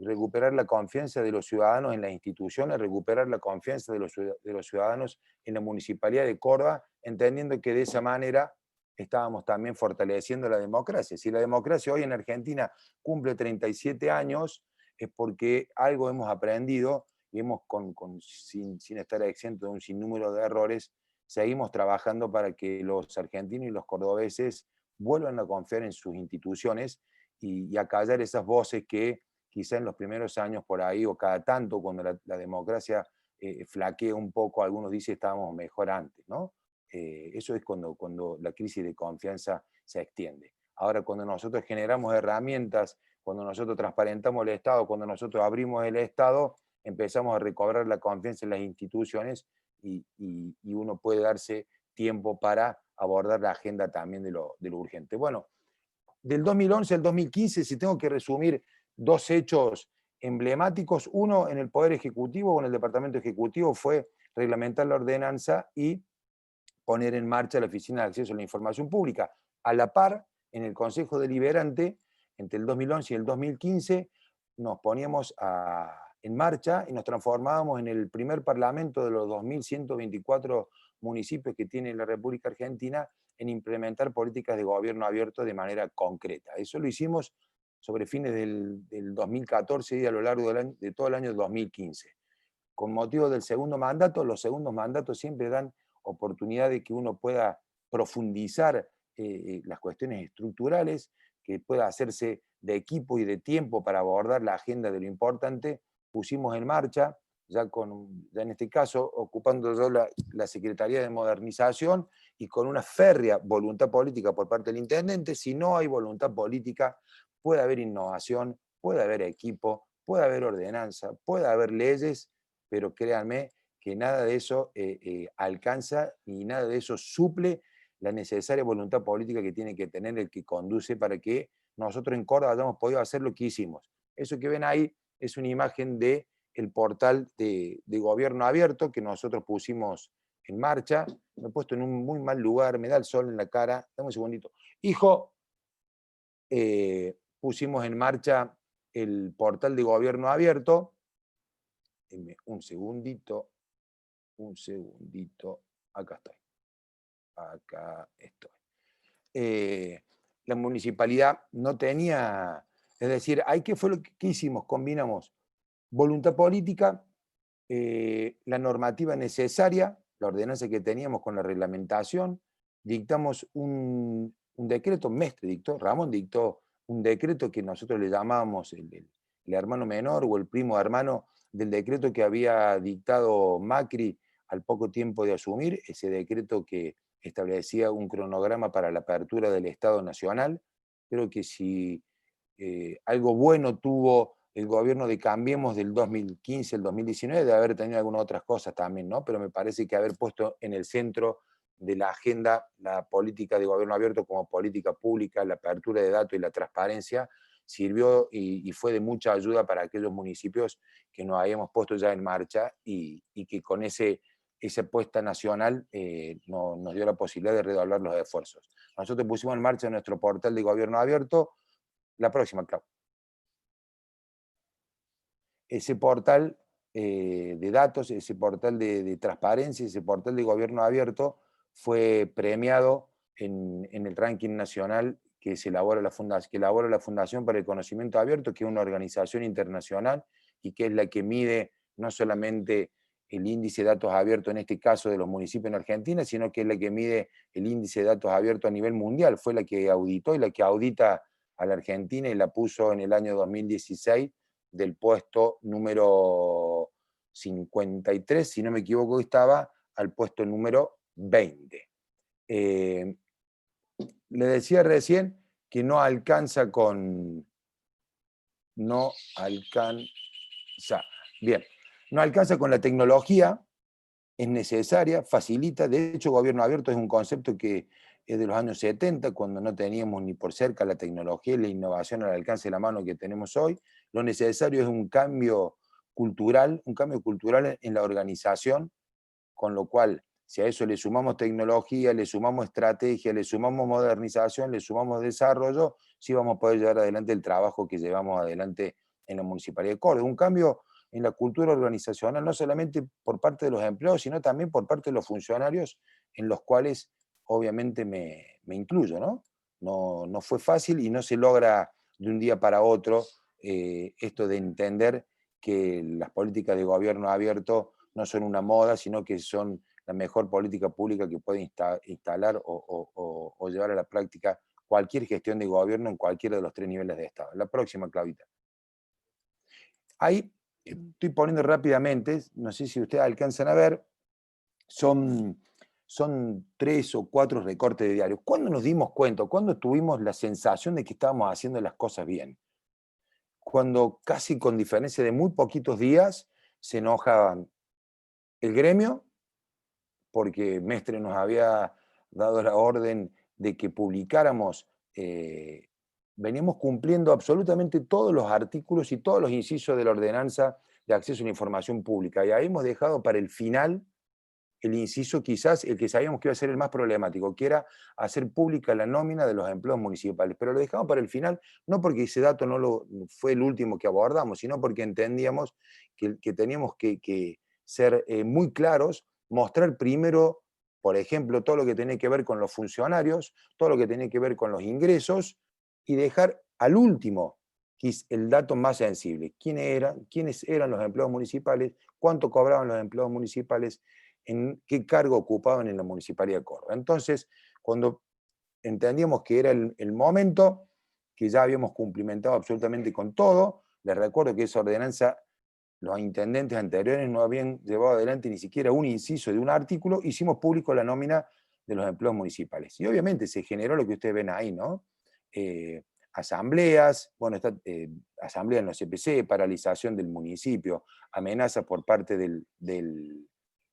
recuperar la confianza de los ciudadanos en las instituciones, recuperar la confianza de los ciudadanos en la Municipalidad de Córdoba, entendiendo que de esa manera estábamos también fortaleciendo la democracia. Si la democracia hoy en Argentina cumple 37 años, es porque algo hemos aprendido y sin estar exento de un sinnúmero de errores, seguimos trabajando para que los argentinos y los cordobeses vuelvan a confiar en sus instituciones y acallar esas voces que quizá en los primeros años por ahí, o cada tanto, cuando la democracia flaquea un poco, algunos dicen estábamos mejor antes, ¿no? Eso es cuando la crisis de confianza se extiende. Ahora, cuando nosotros generamos herramientas, cuando nosotros transparentamos el Estado, cuando nosotros abrimos el Estado, empezamos a recobrar la confianza en las instituciones y uno puede darse tiempo para abordar la agenda también de lo urgente. Bueno, del 2011 al 2015, si tengo que resumir dos hechos emblemáticos, uno en el Poder Ejecutivo o en el Departamento Ejecutivo fue reglamentar la ordenanza y poner en marcha la Oficina de Acceso a la Información Pública. A la par, en el Consejo Deliberante, entre el 2011 y el 2015, nos poníamos en marcha y nos transformábamos en el primer parlamento de los 2.124 municipios que tiene la República Argentina en implementar políticas de gobierno abierto de manera concreta. Eso lo hicimos sobre fines del 2014 y a lo largo de todo el año 2015. Con motivo del segundo mandato, los segundos mandatos siempre dan oportunidad de que uno pueda profundizar las cuestiones estructurales, que pueda hacerse de equipo y de tiempo para abordar la agenda de lo importante. Pusimos en marcha, ya en este caso, ocupando yo la Secretaría de Modernización y con una férrea voluntad política por parte del intendente. Si no hay voluntad política, puede haber innovación, puede haber equipo, puede haber ordenanza, puede haber leyes, pero créanme que nada de eso alcanza ni nada de eso suple la necesaria voluntad política que tiene que tener el que conduce para que nosotros en Córdoba hayamos podido hacer lo que hicimos. Eso que ven ahí es una imagen del portal de gobierno abierto que nosotros pusimos en marcha. Me he puesto en un muy mal lugar, me da el sol en la cara. Dame un segundito. Hijo, pusimos en marcha el portal de gobierno abierto. Un segundito, acá estoy. La municipalidad no tenía, es decir, ¿qué fue lo que hicimos? Combinamos voluntad política, la normativa necesaria, la ordenanza que teníamos con la reglamentación, dictamos un decreto, Ramón dictó un decreto que nosotros le llamábamos el hermano menor o el primo hermano del decreto que había dictado Macri al poco tiempo de asumir, ese decreto que establecía un cronograma para la apertura del Estado Nacional. Creo que si algo bueno tuvo el gobierno de Cambiemos del 2015 al 2019, debe haber tenido algunas otras cosas también, ¿no? Pero me parece que haber puesto en el centro de la agenda la política de gobierno abierto como política pública, la apertura de datos y la transparencia, sirvió y fue de mucha ayuda para aquellos municipios que nos habíamos puesto ya en marcha y que con esa puesta nacional nos dio la posibilidad de redoblar los esfuerzos. Nosotros pusimos en marcha nuestro portal de gobierno abierto. La próxima, Clau. Ese portal de datos, ese portal de transparencia, ese portal de gobierno abierto fue premiado en el ranking nacional que elabora la Fundación para el Conocimiento Abierto, que es una organización internacional y que es la que mide no solamente el índice de datos abiertos, en este caso de los municipios en Argentina, sino que es la que mide el índice de datos abiertos a nivel mundial. Fue la que auditó y la que audita a la Argentina y la puso en el año 2016 del puesto número 53, si no me equivoco, estaba al puesto número 20. Le decía recién que no alcanza con la tecnología, es necesaria, facilita. De hecho, gobierno abierto es un concepto que es de los años 70, cuando no teníamos ni por cerca la tecnología y la innovación al alcance de la mano que tenemos hoy. Lo necesario es un cambio cultural en la organización, con lo cual, si a eso le sumamos tecnología, le sumamos estrategia, le sumamos modernización, le sumamos desarrollo, sí vamos a poder llevar adelante el trabajo que llevamos adelante en la Municipalidad de Córdoba. Un cambio en la cultura organizacional, no solamente por parte de los empleados, sino también por parte de los funcionarios, en los cuales obviamente me incluyo, ¿no? No fue fácil y no se logra de un día para otro esto de entender que las políticas de gobierno abierto no son una moda, sino que son la mejor política pública que puede instalar o llevar a la práctica cualquier gestión de gobierno en cualquiera de los 3 niveles de Estado. La próxima, Claudita. Ahí estoy poniendo rápidamente, no sé si ustedes alcanzan a ver, son 3 o 4 recortes de diario. ¿Cuándo nos dimos cuenta? ¿Cuándo tuvimos la sensación de que estábamos haciendo las cosas bien? Cuando casi con diferencia de muy poquitos días se enojaban el gremio, porque Mestre nos había dado la orden de que publicáramos, veníamos cumpliendo absolutamente todos los artículos y todos los incisos de la ordenanza de acceso a la información pública, y habíamos dejado para el final el inciso quizás el que sabíamos que iba a ser el más problemático, que era hacer pública la nómina de los empleados municipales. Pero lo dejamos para el final, no porque ese dato fue el último que abordamos, sino porque entendíamos que teníamos que ser muy claros, mostrar primero, por ejemplo, todo lo que tiene que ver con los funcionarios, todo lo que tiene que ver con los ingresos, y dejar al último, que es el dato más sensible, quiénes eran los empleados municipales, cuánto cobraban los empleados municipales, en qué cargo ocupaban en la Municipalidad de Córdoba. Entonces, cuando entendíamos que era el momento, que ya habíamos cumplimentado absolutamente con todo, les recuerdo que esa ordenanza, los intendentes anteriores no habían llevado adelante ni siquiera un inciso de un artículo, hicimos público la nómina de los empleados municipales. Y obviamente se generó lo que ustedes ven ahí, ¿no? Asambleas, bueno, asamblea en los CPC, paralización del municipio, amenazas por parte del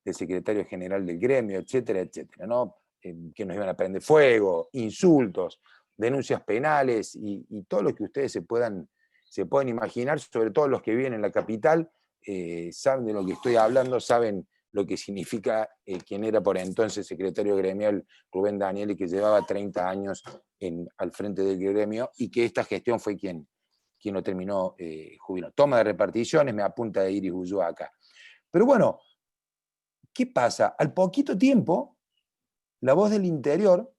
secretario general del gremio, etcétera, etcétera, ¿no? Que nos iban a prender fuego, insultos, denuncias penales y todo lo que ustedes se puedan imaginar, sobre todo los que viven en la capital, saben de lo que estoy hablando, saben lo que significa quien era por entonces secretario gremial Rubén Danieli, que llevaba 30 años al frente del gremio, y que esta gestión fue quien lo terminó jubilando. Toma de reparticiones, me apunta de Iris Ulloa acá. Pero bueno, ¿qué pasa? Al poquito tiempo, La Voz del Interior,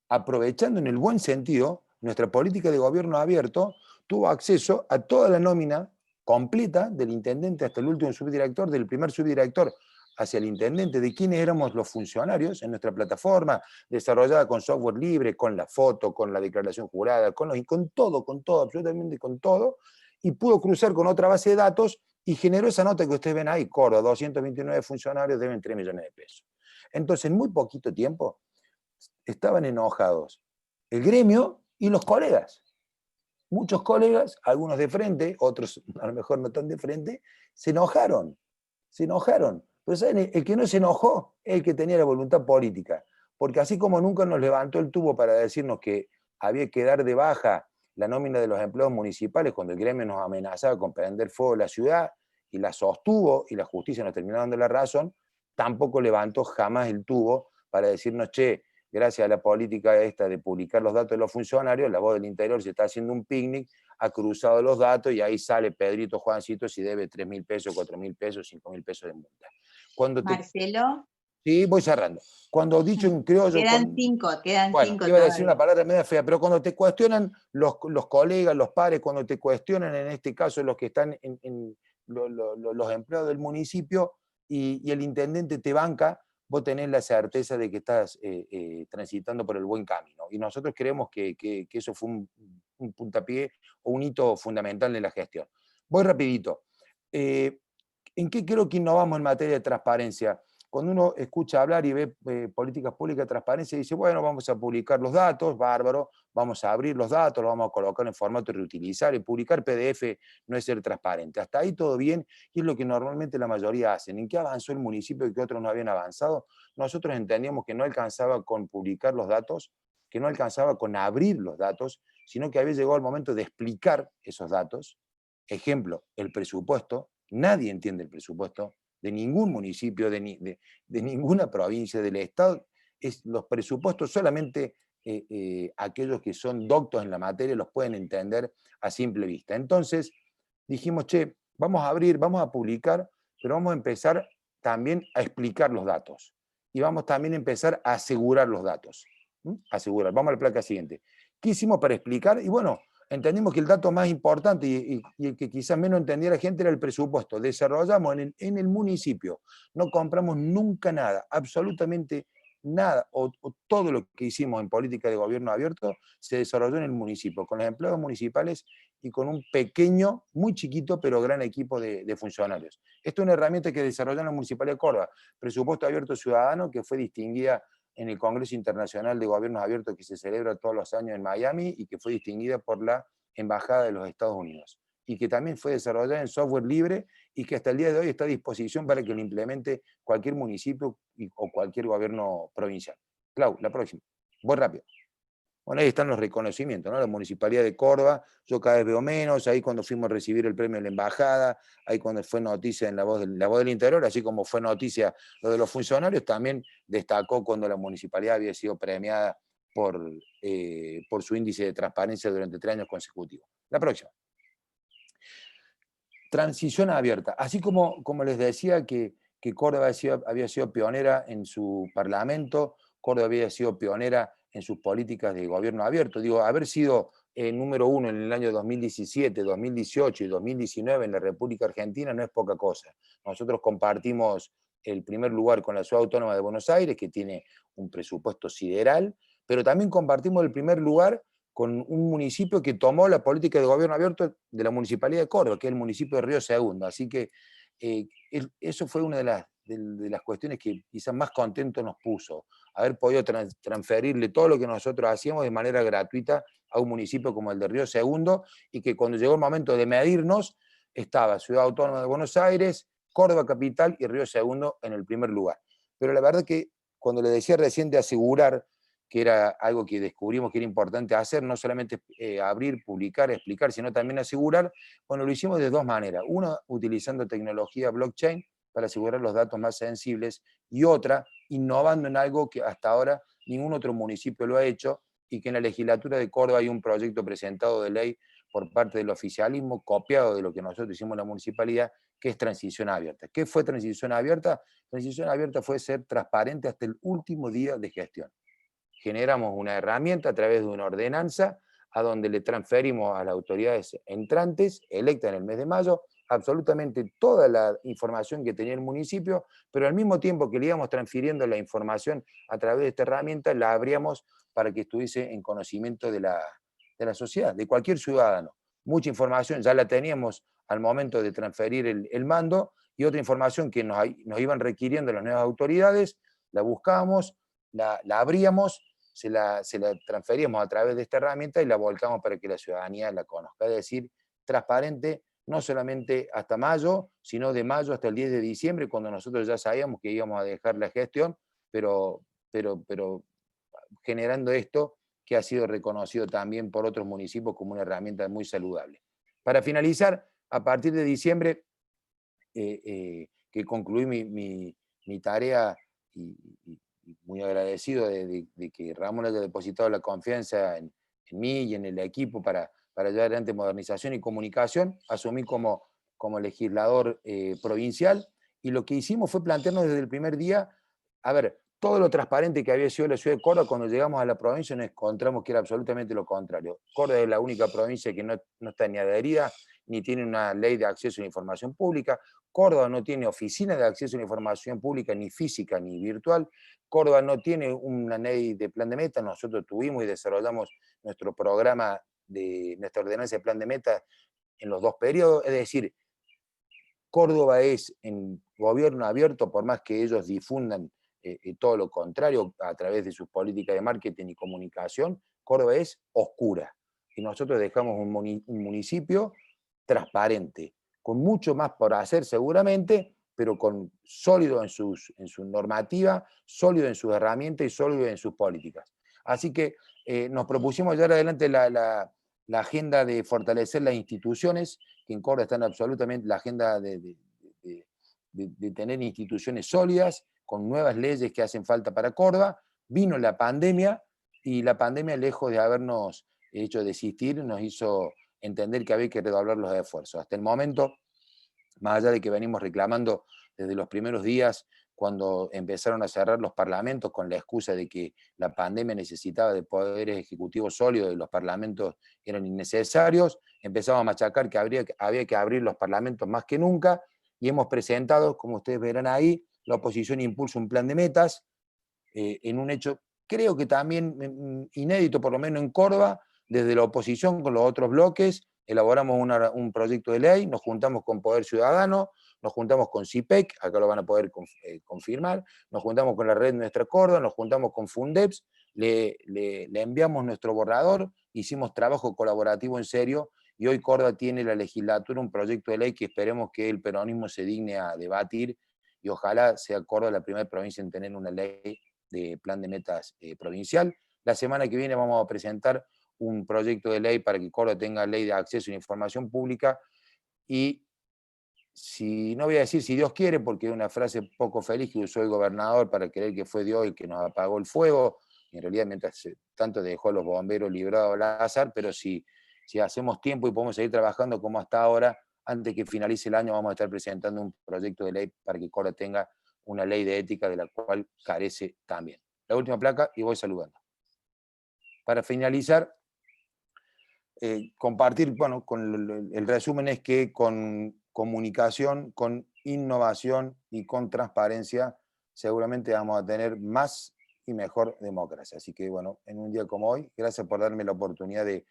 aprovechando en el buen sentido nuestra política de gobierno abierto, tuvo acceso a toda la nómina completa del intendente hasta el último subdirector, del primer subdirector hacia el intendente, de quiénes éramos los funcionarios en nuestra plataforma, desarrollada con software libre, con la foto, con la declaración jurada, con todo, absolutamente con todo, y pudo cruzar con otra base de datos y generó esa nota que ustedes ven ahí, Córdoba, 229 funcionarios deben 3 millones de pesos. Entonces, en muy poquito tiempo, estaban enojados el gremio y los colegas. Muchos colegas, algunos de frente, otros a lo mejor no tan de frente, se enojaron. Pero ¿saben? El que no se enojó es el que tenía la voluntad política. Porque así como nunca nos levantó el tubo para decirnos que había que dar de baja la nómina de los empleados municipales cuando el gremio nos amenazaba con prender fuego la ciudad y la sostuvo y la justicia nos terminó dando la razón, tampoco levantó jamás el tubo para decirnos, che, gracias a la política esta de publicar los datos de los funcionarios, La Voz del Interior se está haciendo un picnic, ha cruzado los datos y ahí sale Pedrito Juancito si debe 3.000 pesos, 4.000 pesos, 5.000 pesos de multa. Marcelo. Sí, voy cerrando. Cuando dicho en criollo... Quedan cinco bueno, iba a decir una palabra media fea, pero cuando te cuestionan los colegas, los pares, cuando te cuestionan, en este caso los que están los empleados del municipio y el intendente te banca, vos tenés la certeza de que estás transitando por el buen camino. Y nosotros creemos que eso fue un puntapié o un hito fundamental de la gestión. Voy rapidito. ¿En qué creo que innovamos en materia de transparencia? cuando uno escucha hablar y ve políticas públicas de transparencia, dice, bueno, vamos a publicar los datos, bárbaro, vamos a abrir los datos, los vamos a colocar en formato reutilizable, publicar PDF no es ser transparente. Hasta ahí todo bien, y es lo que normalmente la mayoría hacen. ¿En qué avanzó el municipio y qué otros no habían avanzado? Nosotros entendíamos que no alcanzaba con publicar los datos, que no alcanzaba con abrir los datos, sino que había llegado el momento de explicar esos datos. Ejemplo, el presupuesto. Nadie entiende el presupuesto de ningún municipio, de ninguna provincia del Estado. Los presupuestos solamente aquellos que son doctos en la materia los pueden entender a simple vista. Entonces dijimos, che, vamos a abrir, vamos a publicar, pero vamos a empezar también a explicar los datos. Y vamos también a empezar a asegurar los datos. Asegurar. Vamos a la placa siguiente. ¿Qué hicimos para explicar? Y bueno, entendimos que el dato más importante y el que quizás menos entendía la gente era el presupuesto. Desarrollamos en el municipio, no compramos nunca nada, absolutamente nada, o todo lo que hicimos en política de gobierno abierto se desarrolló en el municipio, con los empleados municipales y con un pequeño, muy chiquito, pero gran equipo de funcionarios. Esto es una herramienta que desarrolló en la Municipalidad de Córdoba, Presupuesto Abierto Ciudadano, que fue distinguida en el Congreso Internacional de Gobiernos Abiertos que se celebra todos los años en Miami y que fue distinguida por la Embajada de los Estados Unidos. Y que también fue desarrollada en software libre y que hasta el día de hoy está a disposición para que lo implemente cualquier municipio o cualquier gobierno provincial. Clau, la próxima. Voy rápido. Bueno, ahí están los reconocimientos, ¿no? La Municipalidad de Córdoba, yo cada vez veo menos, ahí cuando fuimos a recibir el premio de la Embajada, ahí cuando fue noticia en la voz del Interior, así como fue noticia lo de los funcionarios, también destacó cuando la Municipalidad había sido premiada por su índice de transparencia durante 3 años consecutivos. La próxima. Transición abierta. Así como les decía que Córdoba había sido pionera en su parlamento, Córdoba había sido pionera en sus políticas de gobierno abierto. Digo, haber sido número 1 en el año 2017, 2018 y 2019 en la República Argentina no es poca cosa. Nosotros compartimos el primer lugar con la Ciudad Autónoma de Buenos Aires, que tiene un presupuesto sideral, pero también compartimos el primer lugar con un municipio que tomó la política de gobierno abierto de la Municipalidad de Córdoba, que es el municipio de Río Segundo. Así que eso fue una de las cuestiones que quizás más contento nos puso, haber podido transferirle todo lo que nosotros hacíamos de manera gratuita a un municipio como el de Río Segundo, y que cuando llegó el momento de medirnos, estaba Ciudad Autónoma de Buenos Aires, Córdoba Capital y Río Segundo en el primer lugar. Pero la verdad que cuando le decía recién de asegurar, que era algo que descubrimos que era importante hacer, no solamente abrir, publicar, explicar, sino también asegurar, bueno, lo hicimos de 2 maneras. Una, utilizando tecnología blockchain para asegurar los datos más sensibles, y otra, innovando en algo que hasta ahora ningún otro municipio lo ha hecho, y que en la legislatura de Córdoba hay un proyecto presentado de ley por parte del oficialismo, copiado de lo que nosotros hicimos en la municipalidad, que es transición abierta. ¿Qué fue transición abierta? Transición abierta fue ser transparente hasta el último día de gestión. Generamos una herramienta a través de una ordenanza a donde le transferimos a las autoridades entrantes, electas en el mes de mayo, absolutamente toda la información que tenía el municipio, pero al mismo tiempo que le íbamos transfiriendo la información a través de esta herramienta, la abríamos para que estuviese en conocimiento de la sociedad, de cualquier ciudadano. Mucha información ya la teníamos al momento de transferir el mando, y otra información que nos iban requiriendo las nuevas autoridades, la buscábamos, la abríamos, se la transferíamos a través de esta herramienta y la volcamos para que la ciudadanía la conozca. Es decir, transparente no solamente hasta mayo, sino de mayo hasta el 10 de diciembre, cuando nosotros ya sabíamos que íbamos a dejar la gestión, pero generando esto que ha sido reconocido también por otros municipios como una herramienta muy saludable. Para finalizar, a partir de diciembre, que concluí mi tarea, y muy agradecido de que Ramón haya depositado la confianza en mí y en el equipo para llevar adelante modernización y comunicación, asumí como legislador provincial, y lo que hicimos fue plantearnos desde el primer día, a ver, todo lo transparente que había sido la ciudad de Córdoba, cuando llegamos a la provincia nos encontramos que era absolutamente lo contrario. Córdoba es la única provincia que no está ni adherida, ni tiene una ley de acceso a la información pública. Córdoba no tiene oficina de acceso a la información pública, ni física ni virtual. Córdoba no tiene una ley de plan de meta. Nosotros tuvimos y desarrollamos nuestro programa nuestra ordenanza de plan de meta en los 2 periodos. Es decir, Córdoba es, en gobierno abierto, por más que ellos difundan todo lo contrario a través de sus políticas de marketing y comunicación, Córdoba es oscura. Y nosotros dejamos un municipio transparente, con mucho más por hacer seguramente, pero con sólido en su normativa, sólido en sus herramientas y sólido en sus políticas. Así que nos propusimos llevar adelante la agenda de fortalecer las instituciones, que en Córdoba están absolutamente, la agenda de tener instituciones sólidas, con nuevas leyes que hacen falta para Córdoba. Vino la pandemia, y la pandemia, lejos de habernos hecho desistir, nos hizo entender que había que redoblar los esfuerzos. Hasta el momento, más allá de que venimos reclamando desde los primeros días, cuando empezaron a cerrar los parlamentos con la excusa de que la pandemia necesitaba de poderes ejecutivos sólidos y los parlamentos eran innecesarios, empezamos a machacar que había que abrir los parlamentos más que nunca, y hemos presentado, como ustedes verán ahí, la oposición impulsa un plan de metas, en un hecho, creo que también inédito, por lo menos en Córdoba, desde la oposición con los otros bloques, elaboramos un proyecto de ley, nos juntamos con Poder Ciudadano, nos juntamos con CIPEC, acá lo van a poder confirmar, nos juntamos con la red Nuestra Córdoba, nos juntamos con Fundeps, le enviamos nuestro borrador, hicimos trabajo colaborativo en serio, y hoy Córdoba tiene la legislatura un proyecto de ley que esperemos que el peronismo se digne a debatir, y ojalá sea Córdoba la primera provincia en tener una ley de plan de metas provincial. La semana que viene vamos a presentar un proyecto de ley para que Córdoba tenga ley de acceso a la información pública, y no voy a decir si Dios quiere, porque es una frase poco feliz que usó el gobernador para creer que fue Dios el que nos apagó el fuego, y en realidad mientras tanto dejó a los bomberos librados al azar, pero si hacemos tiempo y podemos seguir trabajando como hasta ahora, antes que finalice el año vamos a estar presentando un proyecto de ley para que Córdoba tenga una ley de ética de la cual carece también. La última placa y voy saludando. Para finalizar, compartir, bueno, el resumen es que con comunicación, con innovación y con transparencia, seguramente vamos a tener más y mejor democracia. Así que, bueno, en un día como hoy, gracias por darme la oportunidad de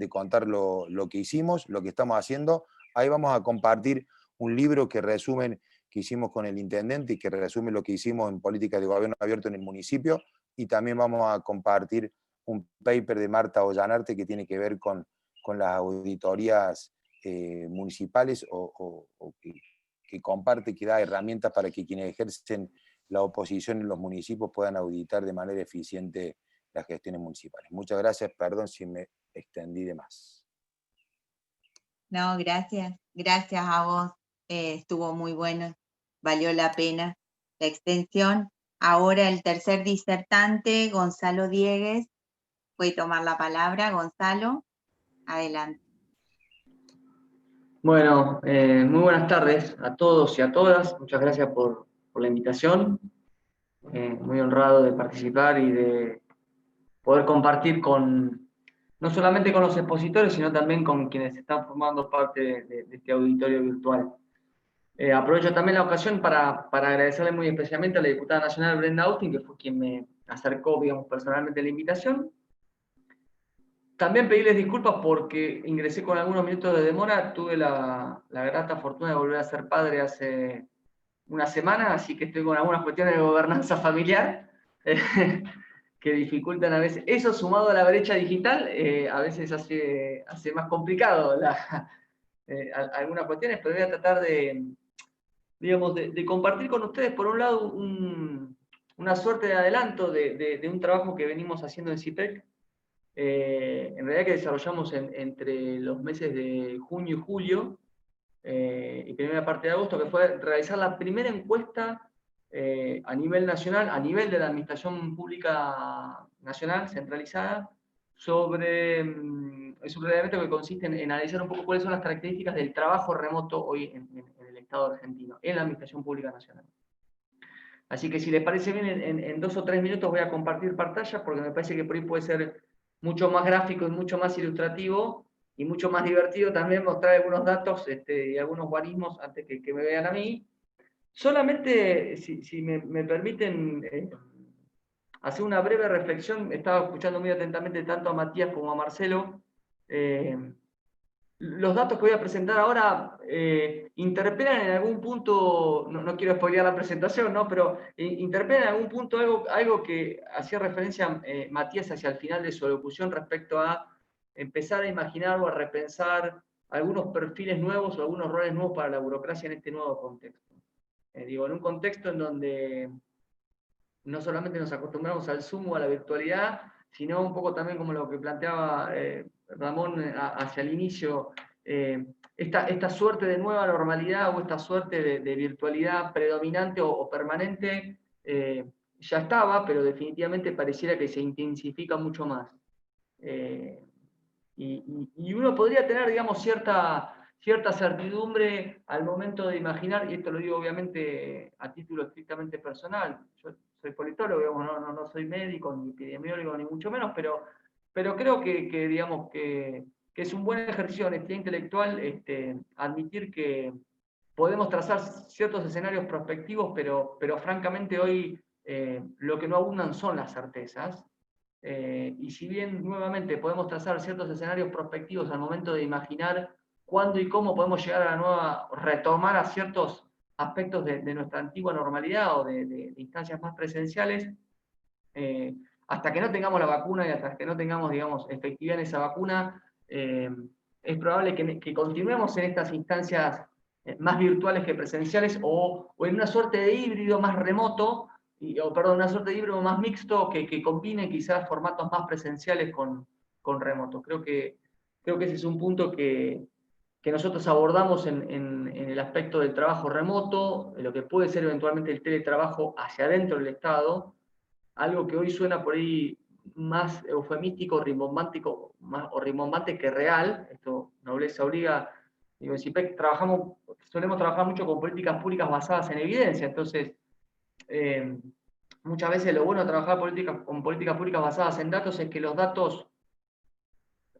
contar lo que hicimos, lo que estamos haciendo. Ahí vamos a compartir un libro que hicimos con el intendente y que resume lo que hicimos en políticas de gobierno abierto en el municipio, y también vamos a compartir un paper de Marta Ollanarte que tiene que ver con las auditorías municipales, o que comparte, que da herramientas para que quienes ejercen la oposición en los municipios puedan auditar de manera eficiente las gestiones municipales. Muchas gracias, perdón si me extendí de más. No, gracias. Gracias a vos. Estuvo muy bueno. Valió la pena la extensión. Ahora el tercer disertante, Gonzalo Diegues, puede tomar la palabra. Gonzalo, adelante. Bueno, muy buenas tardes a todos y a todas. Muchas gracias por la invitación. Muy honrado de participar y de poder compartir no solamente con los expositores, sino también con quienes están formando parte de este auditorio virtual. Aprovecho también la ocasión para agradecerle muy especialmente a la diputada nacional Brenda Austin, que fue quien me acercó, digamos, personalmente la invitación. También pedirles disculpas porque ingresé con algunos minutos de demora. Tuve la grata fortuna de volver a ser padre hace una semana, así que estoy con algunas cuestiones de gobernanza familiar que dificultan a veces. Eso sumado a la brecha digital, a veces hace más complicado algunas cuestiones, pero voy a tratar de compartir con ustedes, por un lado, una suerte de adelanto de un trabajo que venimos haciendo en CIPEC, en realidad que desarrollamos entre los meses de junio y julio, y primera parte de agosto, que fue realizar la primera encuesta a nivel nacional, a nivel de la Administración Pública Nacional centralizada, es un reglamento que consiste en analizar un poco cuáles son las características del trabajo remoto hoy en el Estado argentino, en la Administración Pública Nacional. Así que si les parece bien, en 2 o 3 minutos voy a compartir pantalla, porque me parece que por ahí puede ser mucho más gráfico y mucho más ilustrativo, y mucho más divertido también mostrar algunos datos y algunos guarismos antes que me vean a mí. Solamente, si me permiten hacer una breve reflexión, estaba escuchando muy atentamente tanto a Matías como a Marcelo. los datos que voy a presentar ahora interpelan en algún punto, no quiero spoilear la presentación, ¿no? Pero interpelan en algún punto algo que hacía referencia Matías hacia el final de su locución respecto a empezar a imaginar o a repensar algunos perfiles nuevos o algunos roles nuevos para la burocracia en este nuevo contexto. Digo, en un contexto en donde no solamente nos acostumbramos al Zoom o a la virtualidad, sino un poco también como lo que planteaba Ramón hacia el inicio, esta suerte de nueva normalidad o esta suerte de virtualidad predominante o permanente ya estaba, pero definitivamente pareciera que se intensifica mucho más. Y uno podría tener, digamos, cierta certidumbre al momento de imaginar, y esto lo digo obviamente a título estrictamente personal, yo soy politólogo, digamos, no soy médico, ni epidemiólogo, ni mucho menos, pero creo que digamos, que es un buen ejercicio de honestidad intelectual admitir que podemos trazar ciertos escenarios prospectivos, pero francamente hoy lo que no abundan son las certezas. Y si bien nuevamente podemos trazar ciertos escenarios prospectivos al momento de imaginar cuándo y cómo podemos llegar a la nueva, retomar a ciertos aspectos de nuestra antigua normalidad o de instancias más presenciales, hasta que no tengamos la vacuna y hasta que no tengamos, digamos, efectividad en esa vacuna, es probable que continuemos en estas instancias más virtuales que presenciales o en una suerte de híbrido más remoto, una suerte de híbrido más mixto que combine quizás formatos más presenciales con remotos. Creo que ese es un punto que nosotros abordamos en el aspecto del trabajo remoto, lo que puede ser eventualmente el teletrabajo hacia adentro del Estado, algo que hoy suena por ahí más eufemístico, rimbombante que real. Esto, nobleza obliga. Digo, en CIPEC solemos trabajar mucho con políticas públicas basadas en evidencia, entonces muchas veces lo bueno de trabajar con políticas públicas basadas en datos es que los datos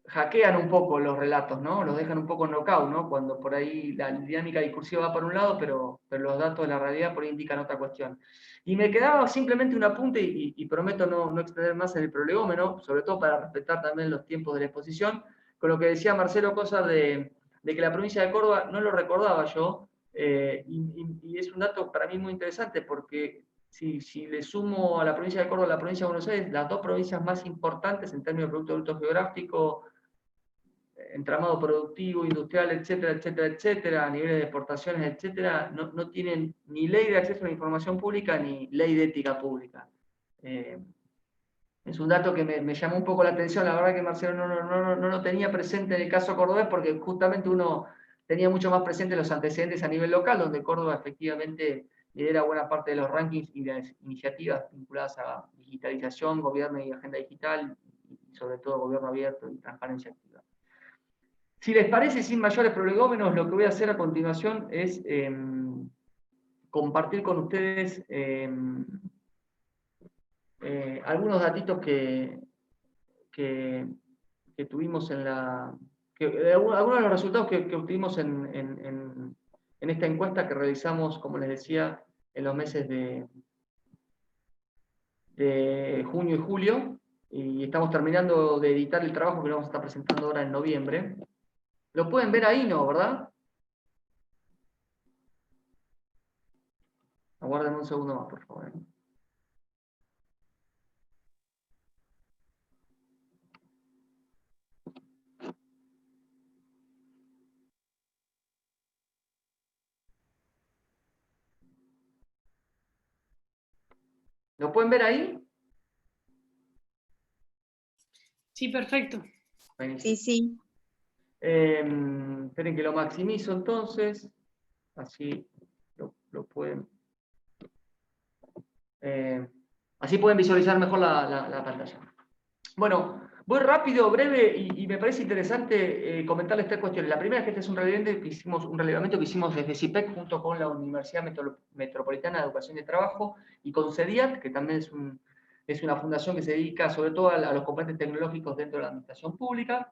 hackean un poco los relatos, ¿no? Los dejan un poco knockout, ¿no? Cuando por ahí la dinámica discursiva va por un lado, pero los datos de la realidad por ahí indican otra cuestión. Y me quedaba simplemente un apunte, y prometo no extender más en el prolegómeno, sobre todo para respetar también los tiempos de la exposición, con lo que decía Marcelo, cosas de que la provincia de Córdoba, no lo recordaba yo, y es un dato para mí muy interesante, porque si le sumo a la provincia de Córdoba a la provincia de Buenos Aires, las dos provincias más importantes en términos de Producto Bruto Geográfico, entramado productivo, industrial, etcétera, etcétera, etcétera, a niveles de exportaciones, etcétera, no tienen ni ley de acceso a la información pública ni ley de ética pública. Es un dato que me llamó un poco la atención, la verdad que Marcelo no lo tenía presente en el caso cordobés, porque justamente uno tenía mucho más presente los antecedentes a nivel local, donde Córdoba efectivamente lidera buena parte de los rankings y de las iniciativas vinculadas a digitalización, gobierno y agenda digital, y sobre todo gobierno abierto y transparencia activa. Si les parece, sin mayores prolegómenos, lo que voy a hacer a continuación es compartir con ustedes algunos datitos que tuvimos algunos de los resultados que obtuvimos en esta encuesta que realizamos, como les decía, en los meses de junio y julio, y estamos terminando de editar el trabajo que lo vamos a estar presentando ahora en noviembre. Lo pueden ver ahí, ¿no? ¿Verdad? Aguárdenme un segundo más, por favor. ¿Lo pueden ver ahí? Sí, perfecto. Sí, sí. Esperen que lo maximizo entonces. Así lo pueden. Así pueden visualizar mejor la pantalla. Bueno, voy rápido, breve, y me parece interesante comentarles tres cuestiones. La primera es que este es un relevamiento que hicimos desde CIPEC junto con la Universidad Metropolitana de Educación y Trabajo y con CEDIAT, que también es una fundación que se dedica sobre todo a los componentes tecnológicos dentro de la administración pública.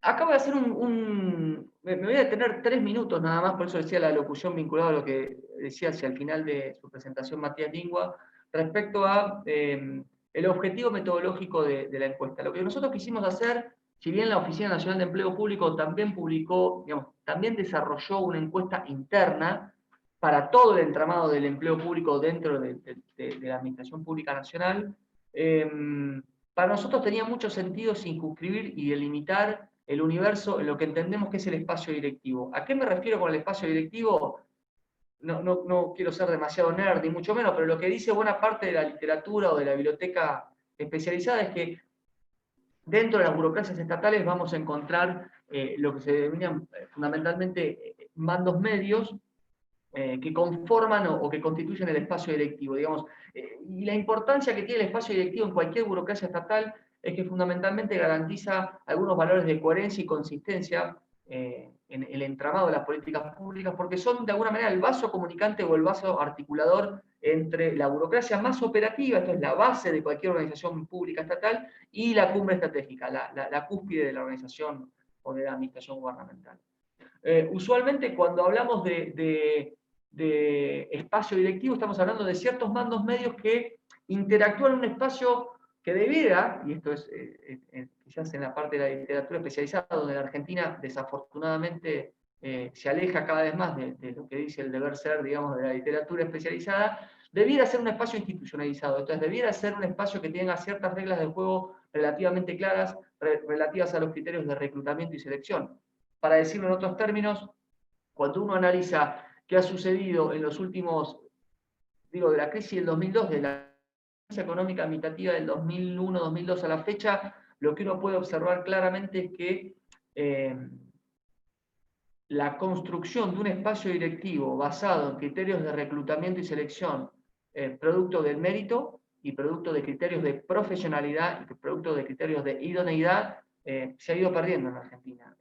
Acabo de hacer me voy a detener 3 minutos nada más, por eso decía la locución vinculada a lo que decía hacia el final de su presentación Matías Lingua, respecto a el objetivo metodológico de la encuesta. Lo que nosotros quisimos hacer si bien la Oficina Nacional de Empleo Público también publicó, digamos, también desarrolló una encuesta interna para todo el entramado del empleo público dentro de la Administración Pública Nacional, para nosotros tenía mucho sentido circunscribir y delimitar el universo en lo que entendemos que es el espacio directivo. ¿A qué me refiero con el espacio directivo? No quiero ser demasiado nerd, ni mucho menos, pero lo que dice buena parte de la literatura o de la biblioteca especializada es que dentro de las burocracias estatales vamos a encontrar lo que se denominan fundamentalmente mandos medios que conforman o que constituyen el espacio directivo, digamos. Y la importancia que tiene el espacio directivo en cualquier burocracia estatal es que fundamentalmente garantiza algunos valores de coherencia y consistencia en el entramado de las políticas públicas, porque son de alguna manera el vaso comunicante o el vaso articulador entre la burocracia más operativa, esto es la base de cualquier organización pública estatal, y la cumbre estratégica, la cúspide de la organización o de la administración gubernamental. Usualmente cuando hablamos de espacio directivo estamos hablando de ciertos mandos medios que interactúan en un espacio que debiera, y esto es quizás en la parte de la literatura especializada, donde la Argentina desafortunadamente se aleja cada vez más de lo que dice el deber ser, digamos, de la literatura especializada, debiera ser un espacio institucionalizado, entonces debiera ser un espacio que tenga ciertas reglas de juego relativamente claras, relativas a los criterios de reclutamiento y selección. Para decirlo en otros términos, cuando uno analiza qué ha sucedido en los últimos, digo, de la crisis del 2002, de la crisis económica admitativa del 2001-2002 a la fecha, lo que uno puede observar claramente es que la construcción de un espacio directivo basado en criterios de reclutamiento y selección, producto del mérito y producto de criterios de profesionalidad y producto de criterios de idoneidad, se ha ido perdiendo en la Argentina.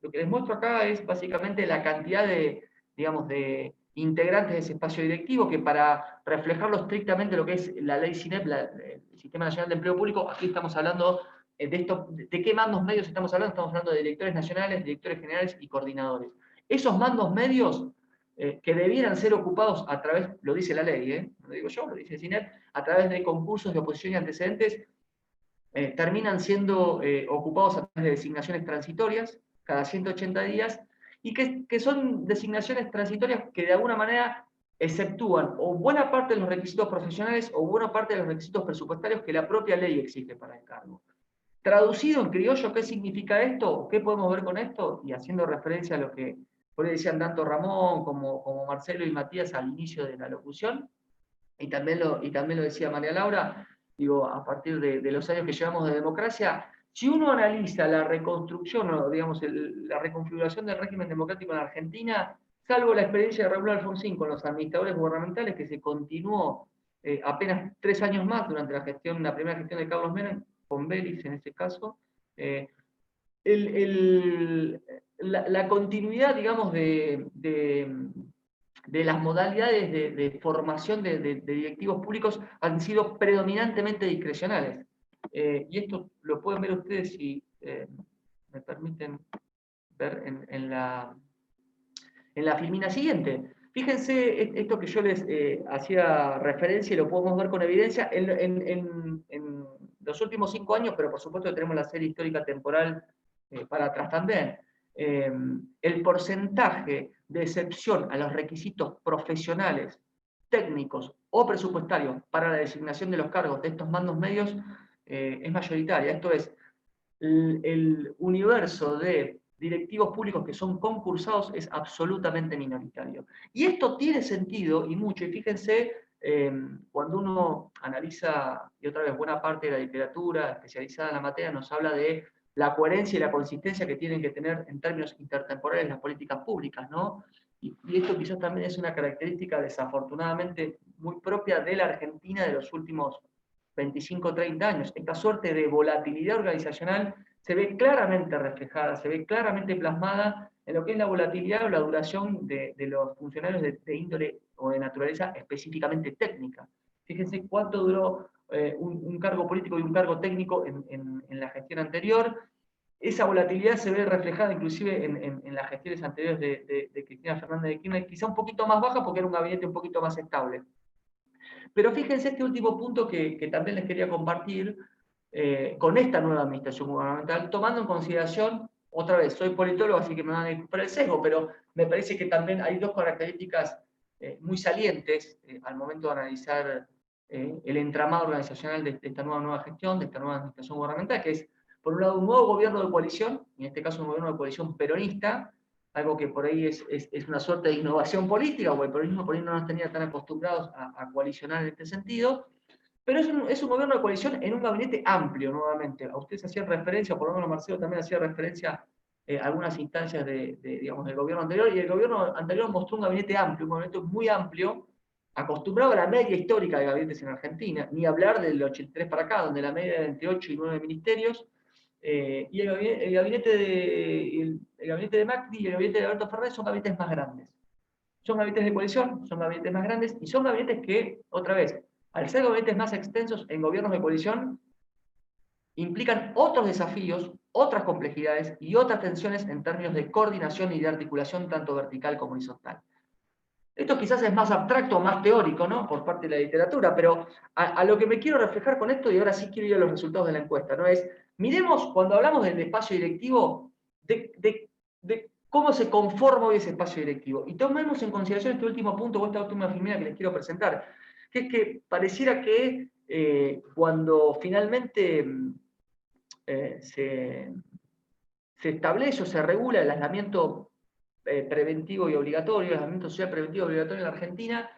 Lo que les muestro acá es básicamente la cantidad de, digamos, de integrantes de ese espacio directivo, que para reflejarlo estrictamente lo que es la ley SINEP, el Sistema Nacional de Empleo Público, aquí estamos hablando de qué mandos medios estamos hablando de directores nacionales, directores generales y coordinadores. Esos mandos medios que debieran ser ocupados a través, lo dice la ley, no lo digo yo, lo dice el CINEP, a través de concursos de oposición y antecedentes, terminan siendo ocupados a través de designaciones transitorias cada 180 días, y que son designaciones transitorias que de alguna manera exceptúan o buena parte de los requisitos profesionales o buena parte de los requisitos presupuestarios que la propia ley exige para el cargo. Traducido en criollo, ¿qué significa esto? ¿Qué podemos ver con esto? Y haciendo referencia a lo que por ahí decían tanto Ramón como Marcelo y Matías al inicio de la locución, y también lo decía María Laura, digo, a partir de los años que llevamos de democracia, si uno analiza la reconstrucción o, digamos, la reconfiguración del régimen democrático en Argentina, salvo la experiencia de Raúl Alfonsín con los administradores gubernamentales, que se continuó apenas 3 años más durante la primera gestión de Carlos Menem, con Belis en este caso, la continuidad, digamos, de las modalidades de formación de directivos públicos han sido predominantemente discrecionales. Y esto lo pueden ver ustedes si me permiten ver en la filmina siguiente. Fíjense esto que yo les hacía referencia y lo podemos ver con evidencia en los últimos 5 años, pero por supuesto que tenemos la serie histórica temporal para atrás también. El porcentaje de excepción a los requisitos profesionales, técnicos o presupuestarios para la designación de los cargos de estos mandos medios es mayoritaria. Esto es, el universo de directivos públicos que son concursados es absolutamente minoritario. Y esto tiene sentido, y mucho, y fíjense, cuando uno analiza, y otra vez buena parte de la literatura especializada en la materia nos habla de la coherencia y la consistencia que tienen que tener en términos intertemporales las políticas públicas, ¿no? Y esto quizás también es una característica desafortunadamente muy propia de la Argentina de los últimos 25 o 30 años. Esta suerte de volatilidad organizacional se ve claramente reflejada, se ve claramente plasmada en lo que es la volatilidad o la duración de los funcionarios de índole o de naturaleza específicamente técnica. Fíjense cuánto duró un cargo político y un cargo técnico en la gestión anterior. Esa volatilidad se ve reflejada inclusive en las gestiones anteriores de Cristina Fernández de Kirchner, quizá un poquito más baja porque era un gabinete un poquito más estable. Pero fíjense este último punto que también les quería compartir, con esta nueva administración gubernamental, tomando en consideración, otra vez, soy politólogo, así que me van a disculpar el sesgo, pero me parece que también hay dos características muy salientes al momento de analizar el entramado organizacional de esta nueva gestión, de esta nueva administración gubernamental, que es, por un lado, un nuevo gobierno de coalición, en este caso un gobierno de coalición peronista, algo que por ahí es una suerte de innovación política, porque el peronismo por ahí no nos tenía tan acostumbrados a coalicionar en este sentido, pero es un gobierno de coalición en un gabinete amplio, nuevamente. A ustedes hacían referencia, por lo menos Marcelo también hacía referencia a algunas instancias digamos, del gobierno anterior, y el gobierno anterior mostró un gabinete amplio, un gabinete muy amplio, acostumbrado a la media histórica de gabinetes en Argentina, ni hablar del 83 para acá, donde la media era entre 8 y 9 ministerios, y el gabinete de Macri y el gabinete de Alberto Fernández son gabinetes más grandes. Son gabinetes de coalición, son gabinetes más grandes, y son gabinetes que, otra vez, al ser gabinetes más extensos en gobiernos de coalición, implican otros desafíos, otras complejidades y otras tensiones en términos de coordinación y de articulación tanto vertical como horizontal. Esto quizás es más abstracto, más teórico, ¿no? Por parte de la literatura, pero a lo que me quiero reflejar con esto, y ahora sí quiero ir a los resultados de la encuesta, ¿no? Es, miremos, cuando hablamos del espacio directivo, de cómo se conforma hoy ese espacio directivo. Y tomemos en consideración este último punto, o esta última filmina que les quiero presentar, que es que pareciera que cuando finalmente se establece o se regula el aislamiento preventivo y obligatorio, el aislamiento social preventivo y obligatorio en la Argentina,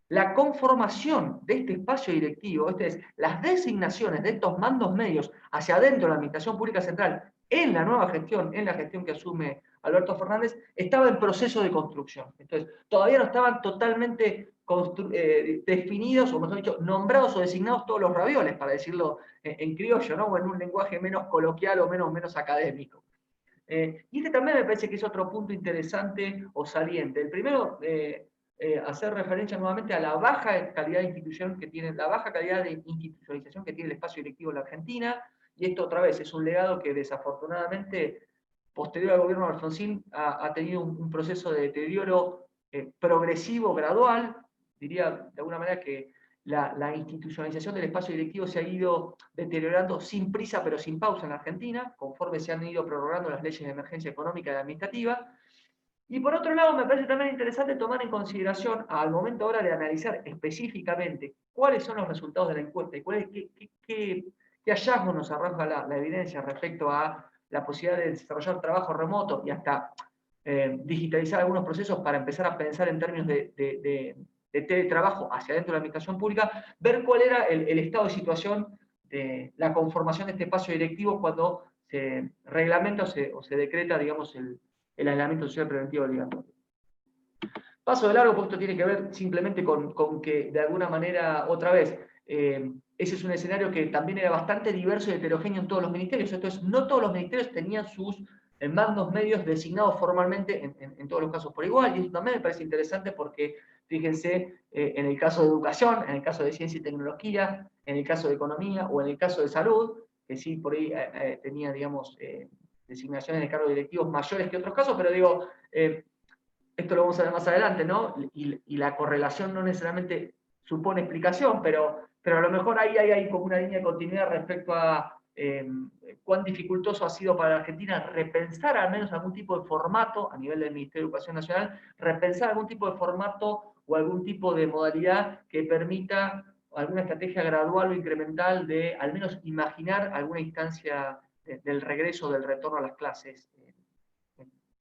la conformación de este espacio directivo, las designaciones de estos mandos medios hacia adentro de la Administración Pública Central en la nueva gestión, en la gestión que asume Alberto Fernández, estaba en proceso de construcción. Entonces, todavía no estaban totalmente definidos, o mejor dicho, nombrados o designados todos los ravioles, para decirlo en criollo, ¿no? O en un lenguaje menos coloquial o menos académico. Y este también me parece que es otro punto interesante o saliente. El primero, hacer referencia nuevamente a la baja calidad de institución que tiene, la baja calidad de institucionalización que tiene el espacio directivo en la Argentina, y esto otra vez es un legado que desafortunadamente, posterior al gobierno de Alfonsín, ha tenido un proceso de deterioro progresivo, gradual. Diría de alguna manera que la institucionalización del espacio directivo se ha ido deteriorando sin prisa pero sin pausa en la Argentina, conforme se han ido prorrogando las leyes de emergencia económica y administrativa. Y por otro lado, me parece también interesante tomar en consideración, al momento ahora de analizar específicamente cuáles son los resultados de la encuesta y qué hallazgos nos arroja la evidencia respecto a la posibilidad de desarrollar trabajo remoto y hasta digitalizar algunos procesos para empezar a pensar en términos de teletrabajo hacia dentro de la administración pública, ver cuál era el estado de situación de la conformación de este espacio directivo cuando se reglamenta o se decreta, digamos, el aislamiento social preventivo obligatorio. Paso de largo, porque esto tiene que ver simplemente con que, de alguna manera, otra vez, ese es un escenario que también era bastante diverso y heterogéneo en todos los ministerios. Entonces, no todos los ministerios tenían sus mandos medios designados formalmente en todos los casos por igual, y eso también me parece interesante porque, fíjense, en el caso de educación, en el caso de ciencia y tecnología, en el caso de economía o en el caso de salud, que sí, por ahí tenía, digamos, designaciones de cargos directivos mayores que otros casos, pero digo, esto lo vamos a ver más adelante, ¿no? Y la correlación no necesariamente supone explicación, pero a lo mejor ahí hay como una línea de continuidad respecto a cuán dificultoso ha sido para la Argentina repensar al menos algún tipo de formato a nivel del Ministerio de Educación Nacional, repensar algún tipo de formato o algún tipo de modalidad que permita alguna estrategia gradual o incremental de al menos imaginar alguna instancia del regreso, del retorno a las clases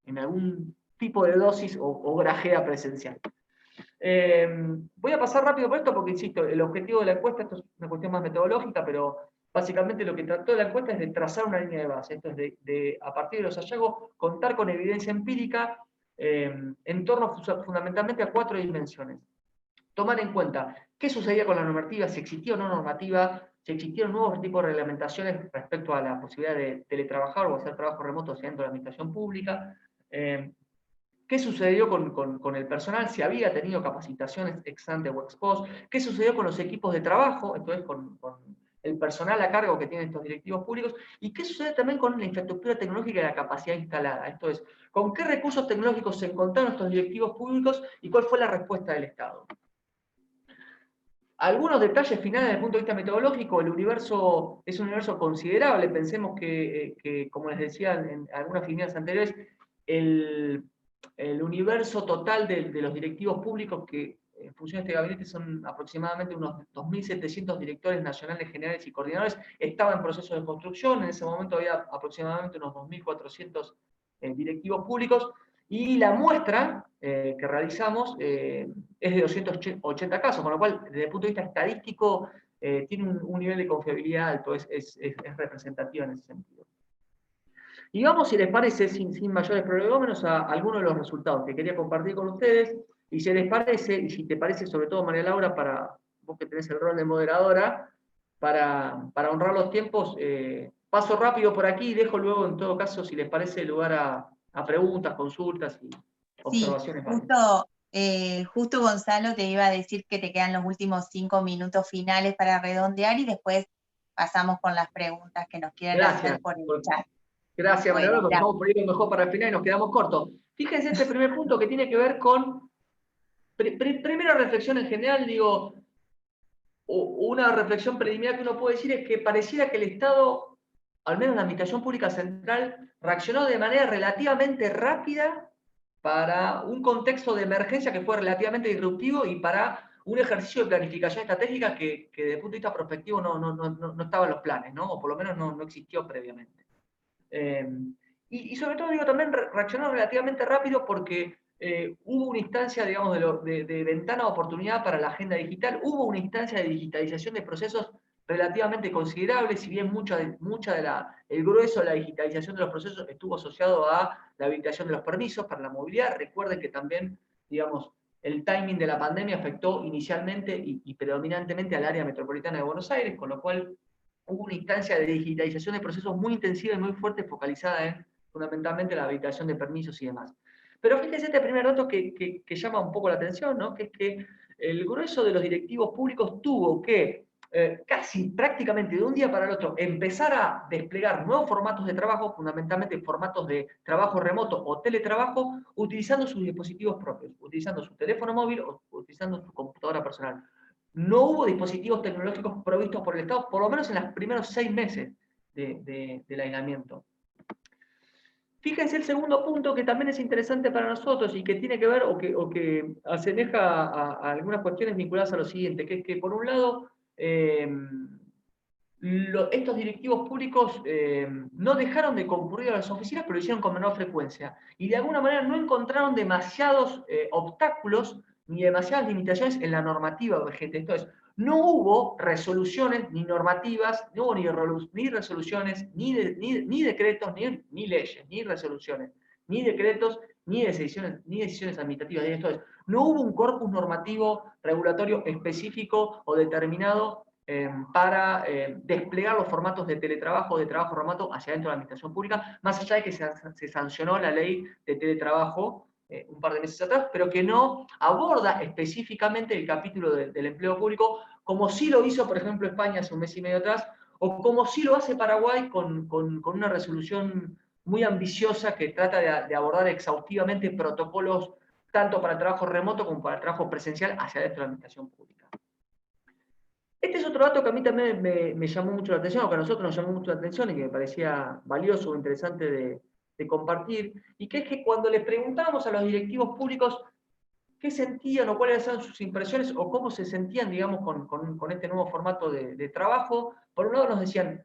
en algún tipo de dosis o grajea presencial. Voy a pasar rápido por esto porque, insisto, el objetivo de la encuesta, esto es una cuestión más metodológica, pero básicamente lo que trató de la encuesta es de trazar una línea de base, esto es de a partir de los hallazgos, contar con evidencia empírica en torno fundamentalmente a 4 dimensiones. Tomar en cuenta qué sucedía con la normativa, si existía o no normativa, si existieron nuevos tipos de reglamentaciones respecto a la posibilidad de teletrabajar o hacer trabajo remoto hacia dentro de la administración pública, qué sucedió con el personal, si había tenido capacitaciones ex ante o ex post, qué sucedió con los equipos de trabajo, esto es con el personal a cargo que tienen estos directivos públicos, y qué sucede también con la infraestructura tecnológica y la capacidad instalada, esto es, con qué recursos tecnológicos se encontraron estos directivos públicos y cuál fue la respuesta del Estado. Algunos detalles finales desde el punto de vista metodológico. El universo es un universo considerable. Pensemos que como les decía en algunas líneas anteriores, el universo total de los directivos públicos que en función de este gabinete son aproximadamente unos 2.700 directores nacionales, generales y coordinadores, estaba en proceso de construcción. En ese momento había aproximadamente unos 2.400 directivos públicos. Y la muestra que realizamos es de 280 casos, con lo cual, desde el punto de vista estadístico, tiene un nivel de confiabilidad alto, es representativa en ese sentido. Y vamos, si les parece, sin mayores prolegómenos, a algunos de los resultados que quería compartir con ustedes. Y si les parece, y si te parece, sobre todo, María Laura, para vos que tenés el rol de moderadora, para honrar los tiempos, paso rápido por aquí y dejo luego, en todo caso, si les parece, lugar a preguntas, consultas y observaciones. Justo Gonzalo te iba a decir que te quedan los últimos 5 minutos finales para redondear y después pasamos con las preguntas que nos quieran hacer por el chat. Gracias, María Laura, porque estamos poniendo mejor para el final y nos quedamos cortos. Fíjense este primer punto que tiene que ver con, primera reflexión en general, digo, una reflexión preliminar que uno puede decir es que pareciera que el Estado, al menos la Administración Pública Central, reaccionó de manera relativamente rápida para un contexto de emergencia que fue relativamente disruptivo y para un ejercicio de planificación estratégica que desde el punto de vista prospectivo no estaba en los planes, ¿no? O por lo menos no existió previamente. Y sobre todo, digo, también reaccionó relativamente rápido porque hubo una instancia, digamos, de ventana de oportunidad para la agenda digital, hubo una instancia de digitalización de procesos relativamente considerable, si bien el grueso de la digitalización de los procesos estuvo asociado a la habilitación de los permisos para la movilidad. Recuerden que también, digamos, el timing de la pandemia afectó inicialmente y predominantemente al área metropolitana de Buenos Aires, con lo cual hubo una instancia de digitalización de procesos muy intensiva y muy fuerte, focalizada en fundamentalmente la habilitación de permisos y demás. Pero fíjense este primer dato que llama un poco la atención, ¿no? Que es que el grueso de los directivos públicos tuvo que casi prácticamente de un día para el otro empezar a desplegar nuevos formatos de trabajo, fundamentalmente formatos de trabajo remoto o teletrabajo, utilizando sus dispositivos propios, utilizando su teléfono móvil o utilizando su computadora personal. No hubo dispositivos tecnológicos provistos por el Estado, por lo menos en los primeros 6 meses del aislamiento. Fíjense el segundo punto que también es interesante para nosotros y que tiene que ver o que asemeja a algunas cuestiones vinculadas a lo siguiente, que es que por un lado estos directivos públicos no dejaron de concurrir a las oficinas, pero lo hicieron con menor frecuencia. Y de alguna manera no encontraron demasiados obstáculos ni demasiadas limitaciones en la normativa vigente. Entonces, no hubo resoluciones ni normativas, no hubo ni resoluciones, ni decretos, ni leyes, ni resoluciones, ni decretos, ni decisiones administrativas. Entonces, no hubo un corpus normativo regulatorio específico o determinado para desplegar los formatos de teletrabajo o de trabajo remoto hacia dentro de la administración pública, más allá de que se sancionó la ley de teletrabajo un par de meses atrás, pero que no aborda específicamente el capítulo del empleo público, como sí lo hizo, por ejemplo, España hace un mes y medio atrás, o como sí lo hace Paraguay con una resolución muy ambiciosa que trata de abordar exhaustivamente protocolos tanto para el trabajo remoto como para el trabajo presencial hacia dentro de la administración pública. Este es otro dato que a mí también me llamó mucho la atención, o que a nosotros nos llamó mucho la atención y que me parecía valioso o interesante de compartir, y que es que cuando les preguntábamos a los directivos públicos qué sentían o cuáles eran sus impresiones o cómo se sentían, digamos, con este nuevo formato de trabajo, por un lado nos decían,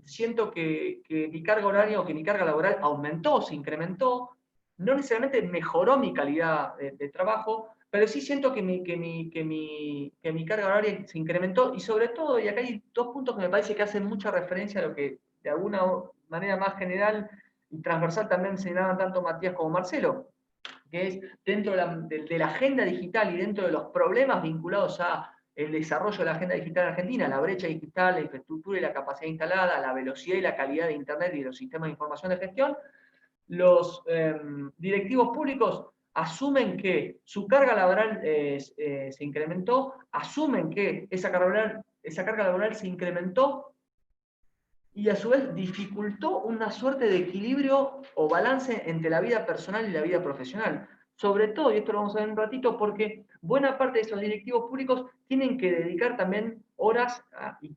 siento que mi carga horaria o que mi carga laboral aumentó, se incrementó, no necesariamente mejoró mi calidad de trabajo, pero sí siento que mi carga horaria se incrementó y sobre todo, y acá hay 2 puntos que me parece que hacen mucha referencia a lo que de alguna manera más general y transversal también señalaban tanto Matías como Marcelo, que es dentro de la agenda digital y dentro de los problemas vinculados a el desarrollo de la agenda digital en Argentina, la brecha digital, la infraestructura y la capacidad instalada, la velocidad y la calidad de Internet y de los sistemas de información de gestión, los directivos públicos asumen que su carga laboral se incrementó, asumen que esa carga laboral se incrementó y a su vez dificultó una suerte de equilibrio o balance entre la vida personal y la vida profesional. sobre todo, y esto lo vamos a ver en un ratito, porque buena parte de esos directivos públicos tienen que dedicar también horas y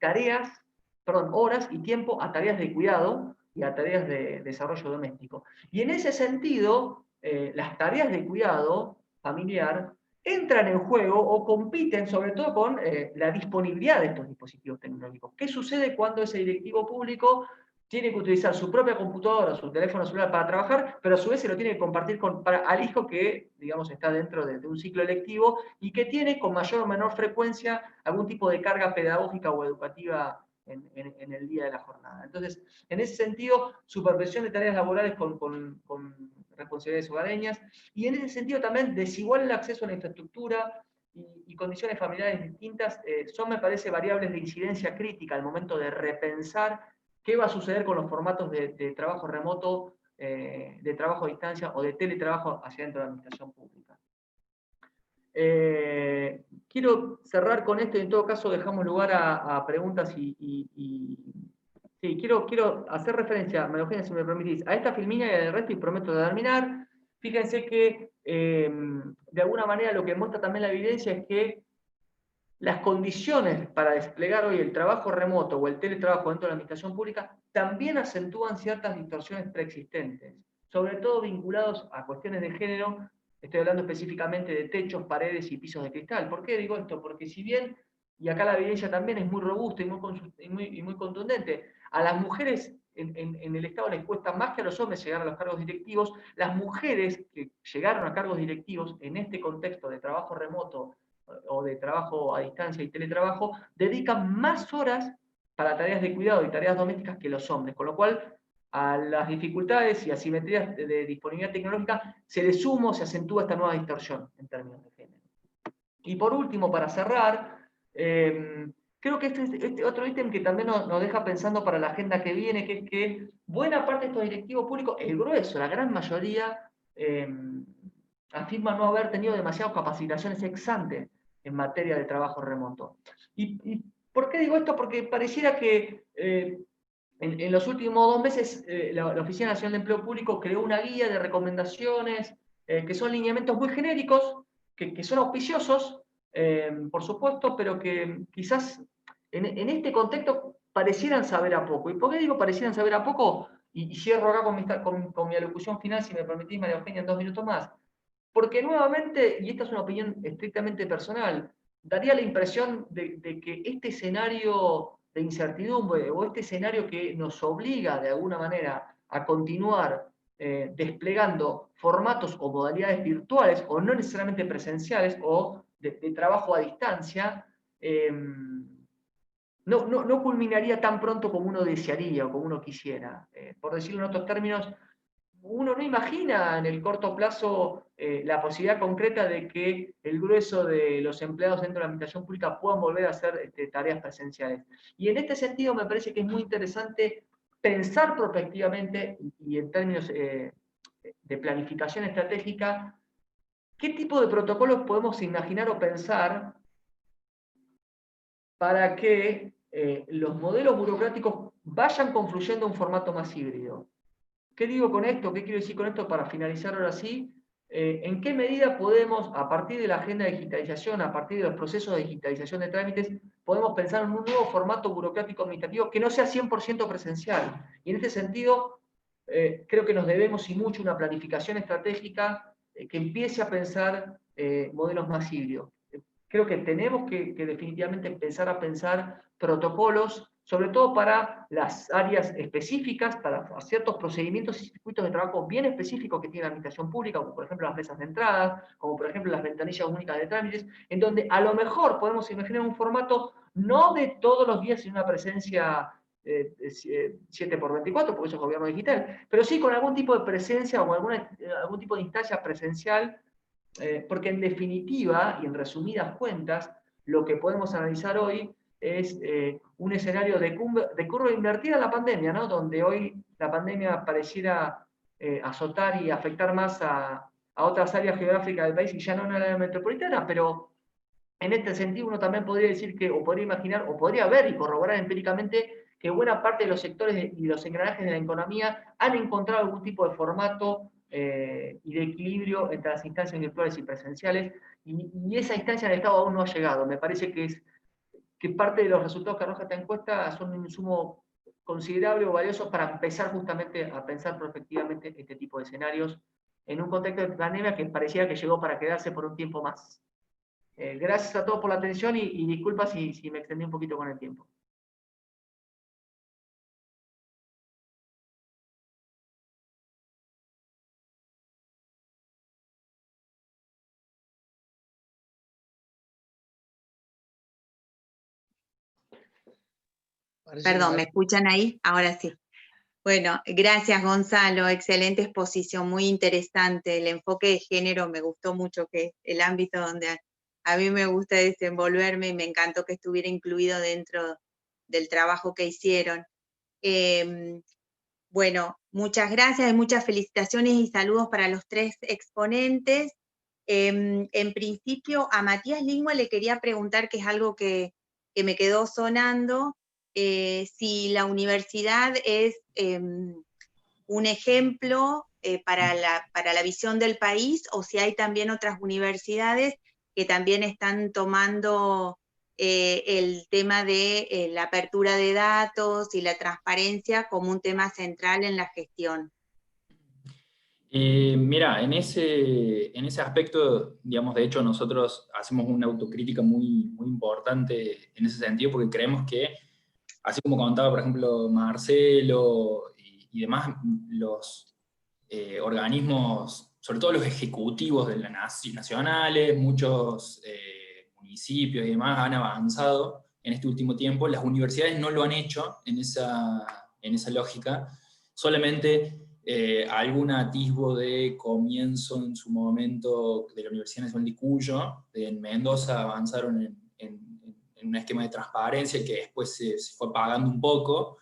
tiempo a tareas de cuidado y a tareas de desarrollo doméstico. Y en ese sentido, las tareas de cuidado familiar entran en juego o compiten sobre todo con la disponibilidad de estos dispositivos tecnológicos. ¿Qué sucede cuando ese directivo público tiene que utilizar su propia computadora, su teléfono celular para trabajar, pero a su vez se lo tiene que compartir al hijo que, digamos, está dentro de un ciclo lectivo y que tiene con mayor o menor frecuencia algún tipo de carga pedagógica o educativa en el día de la jornada? Entonces, en ese sentido, supervisión de tareas laborales con responsabilidades hogareñas, y en ese sentido también desigual el acceso a la infraestructura y condiciones familiares distintas son, me parece, variables de incidencia crítica al momento de repensar qué va a suceder con los formatos de trabajo remoto, de trabajo a distancia o de teletrabajo hacia dentro de la administración pública. Quiero cerrar con esto y en todo caso dejamos lugar a preguntas sí, quiero hacer referencia, María Eugenia, si me permitís, a esta filmina y al resto y prometo terminar. Fíjense que de alguna manera lo que muestra también la evidencia es que las condiciones para desplegar hoy el trabajo remoto o el teletrabajo dentro de la administración pública también acentúan ciertas distorsiones preexistentes, sobre todo vinculados a cuestiones de género. Estoy hablando específicamente de techos, paredes y pisos de cristal. ¿Por qué digo esto? Porque si bien, y acá la evidencia también es muy robusta y muy contundente, a las mujeres en el Estado les cuesta más que a los hombres llegar a los cargos directivos. Las mujeres que llegaron a cargos directivos en este contexto de trabajo remoto o de trabajo a distancia y teletrabajo, dedican más horas para tareas de cuidado y tareas domésticas que los hombres, con lo cual a las dificultades y asimetrías de disponibilidad tecnológica se le suma, se acentúa esta nueva distorsión en términos de género. Y por último, para cerrar, creo que este otro ítem que también nos deja pensando para la agenda que viene, que es que buena parte de estos directivos públicos, el grueso, la gran mayoría, afirma no haber tenido demasiadas capacitaciones ex ante en materia de trabajo remoto. ¿Y por qué digo esto? Porque pareciera que en los últimos 2 meses la Oficina Nacional de Empleo Público creó una guía de recomendaciones que son lineamientos muy genéricos, que son auspiciosos, por supuesto, pero que quizás en este contexto parecieran saber a poco. ¿Y por qué digo parecieran saber a poco? Y cierro acá con mi alocución final, si me permitís, María Eugenia, en 2 minutos más. Porque nuevamente, y esta es una opinión estrictamente personal, daría la impresión de que este escenario de incertidumbre o este escenario que nos obliga de alguna manera a continuar desplegando formatos o modalidades virtuales o no necesariamente presenciales o de trabajo a distancia, no culminaría tan pronto como uno desearía o como uno quisiera. Por decirlo en otros términos, uno no imagina en el corto plazo la posibilidad concreta de que el grueso de los empleados dentro de la administración pública puedan volver a hacer tareas presenciales. Y en este sentido me parece que es muy interesante pensar prospectivamente y en términos de planificación estratégica, qué tipo de protocolos podemos imaginar o pensar para que los modelos burocráticos vayan confluyendo en un formato más híbrido. ¿Qué digo con esto? ¿Qué quiero decir con esto para finalizar ahora sí? ¿En qué medida podemos, a partir de la agenda de digitalización, a partir de los procesos de digitalización de trámites, podemos pensar en un nuevo formato burocrático administrativo que no sea 100% presencial? Y en este sentido, creo que nos debemos y mucho una planificación estratégica que empiece a pensar modelos más híbridos. Creo que tenemos que definitivamente empezar a pensar protocolos, sobre todo para las áreas específicas, para ciertos procedimientos y circuitos de trabajo bien específicos que tiene la administración pública, como por ejemplo las mesas de entrada, como por ejemplo las ventanillas únicas de trámites, en donde a lo mejor podemos imaginar un formato no de todos los días en una presencia 7x24, porque eso es gobierno digital, pero sí con algún tipo de presencia o algún tipo de instancia presencial, porque en definitiva, y en resumidas cuentas, lo que podemos analizar hoy es un escenario de curva invertida en la pandemia, ¿no? Donde hoy la pandemia pareciera azotar y afectar más a otras áreas geográficas del país y ya no en la área metropolitana, pero en este sentido uno también podría decir que, o podría imaginar, o podría ver y corroborar empíricamente que buena parte de los sectores y los engranajes de la economía han encontrado algún tipo de formato y de equilibrio entre las instancias virtuales y presenciales, y esa instancia del Estado aún no ha llegado. Me parece que parte de los resultados que arroja esta encuesta son un insumo considerable o valioso para empezar justamente a pensar prospectivamente este tipo de escenarios en un contexto de pandemia que parecía que llegó para quedarse por un tiempo más. Gracias a todos por la atención y disculpa si me extendí un poquito con el tiempo. Perdón, ¿me escuchan ahí? Ahora sí. Bueno, gracias Gonzalo, excelente exposición, muy interesante. El enfoque de género me gustó mucho, que es el ámbito donde a mí me gusta desenvolverme y me encantó que estuviera incluido dentro del trabajo que hicieron. Bueno, muchas gracias y muchas felicitaciones y saludos para los tres exponentes. En principio, a Matías Lingua le quería preguntar, que es algo que me quedó sonando, si la universidad es un ejemplo para la visión del país, o si hay también otras universidades que también están tomando el tema de la apertura de datos y la transparencia como un tema central en la gestión. Mira, en ese aspecto, digamos, de hecho nosotros hacemos una autocrítica muy importante en ese sentido, porque creemos que, así como contaba, por ejemplo, Marcelo y demás, los organismos, sobre todo los ejecutivos de la nacionales, muchos municipios y demás han avanzado en este último tiempo. Las universidades no lo han hecho en esa lógica, solamente algún atisbo de comienzo en su momento de la Universidad Nacional de Cuyo, en Mendoza avanzaron en un esquema de transparencia que después se fue pagando un poco,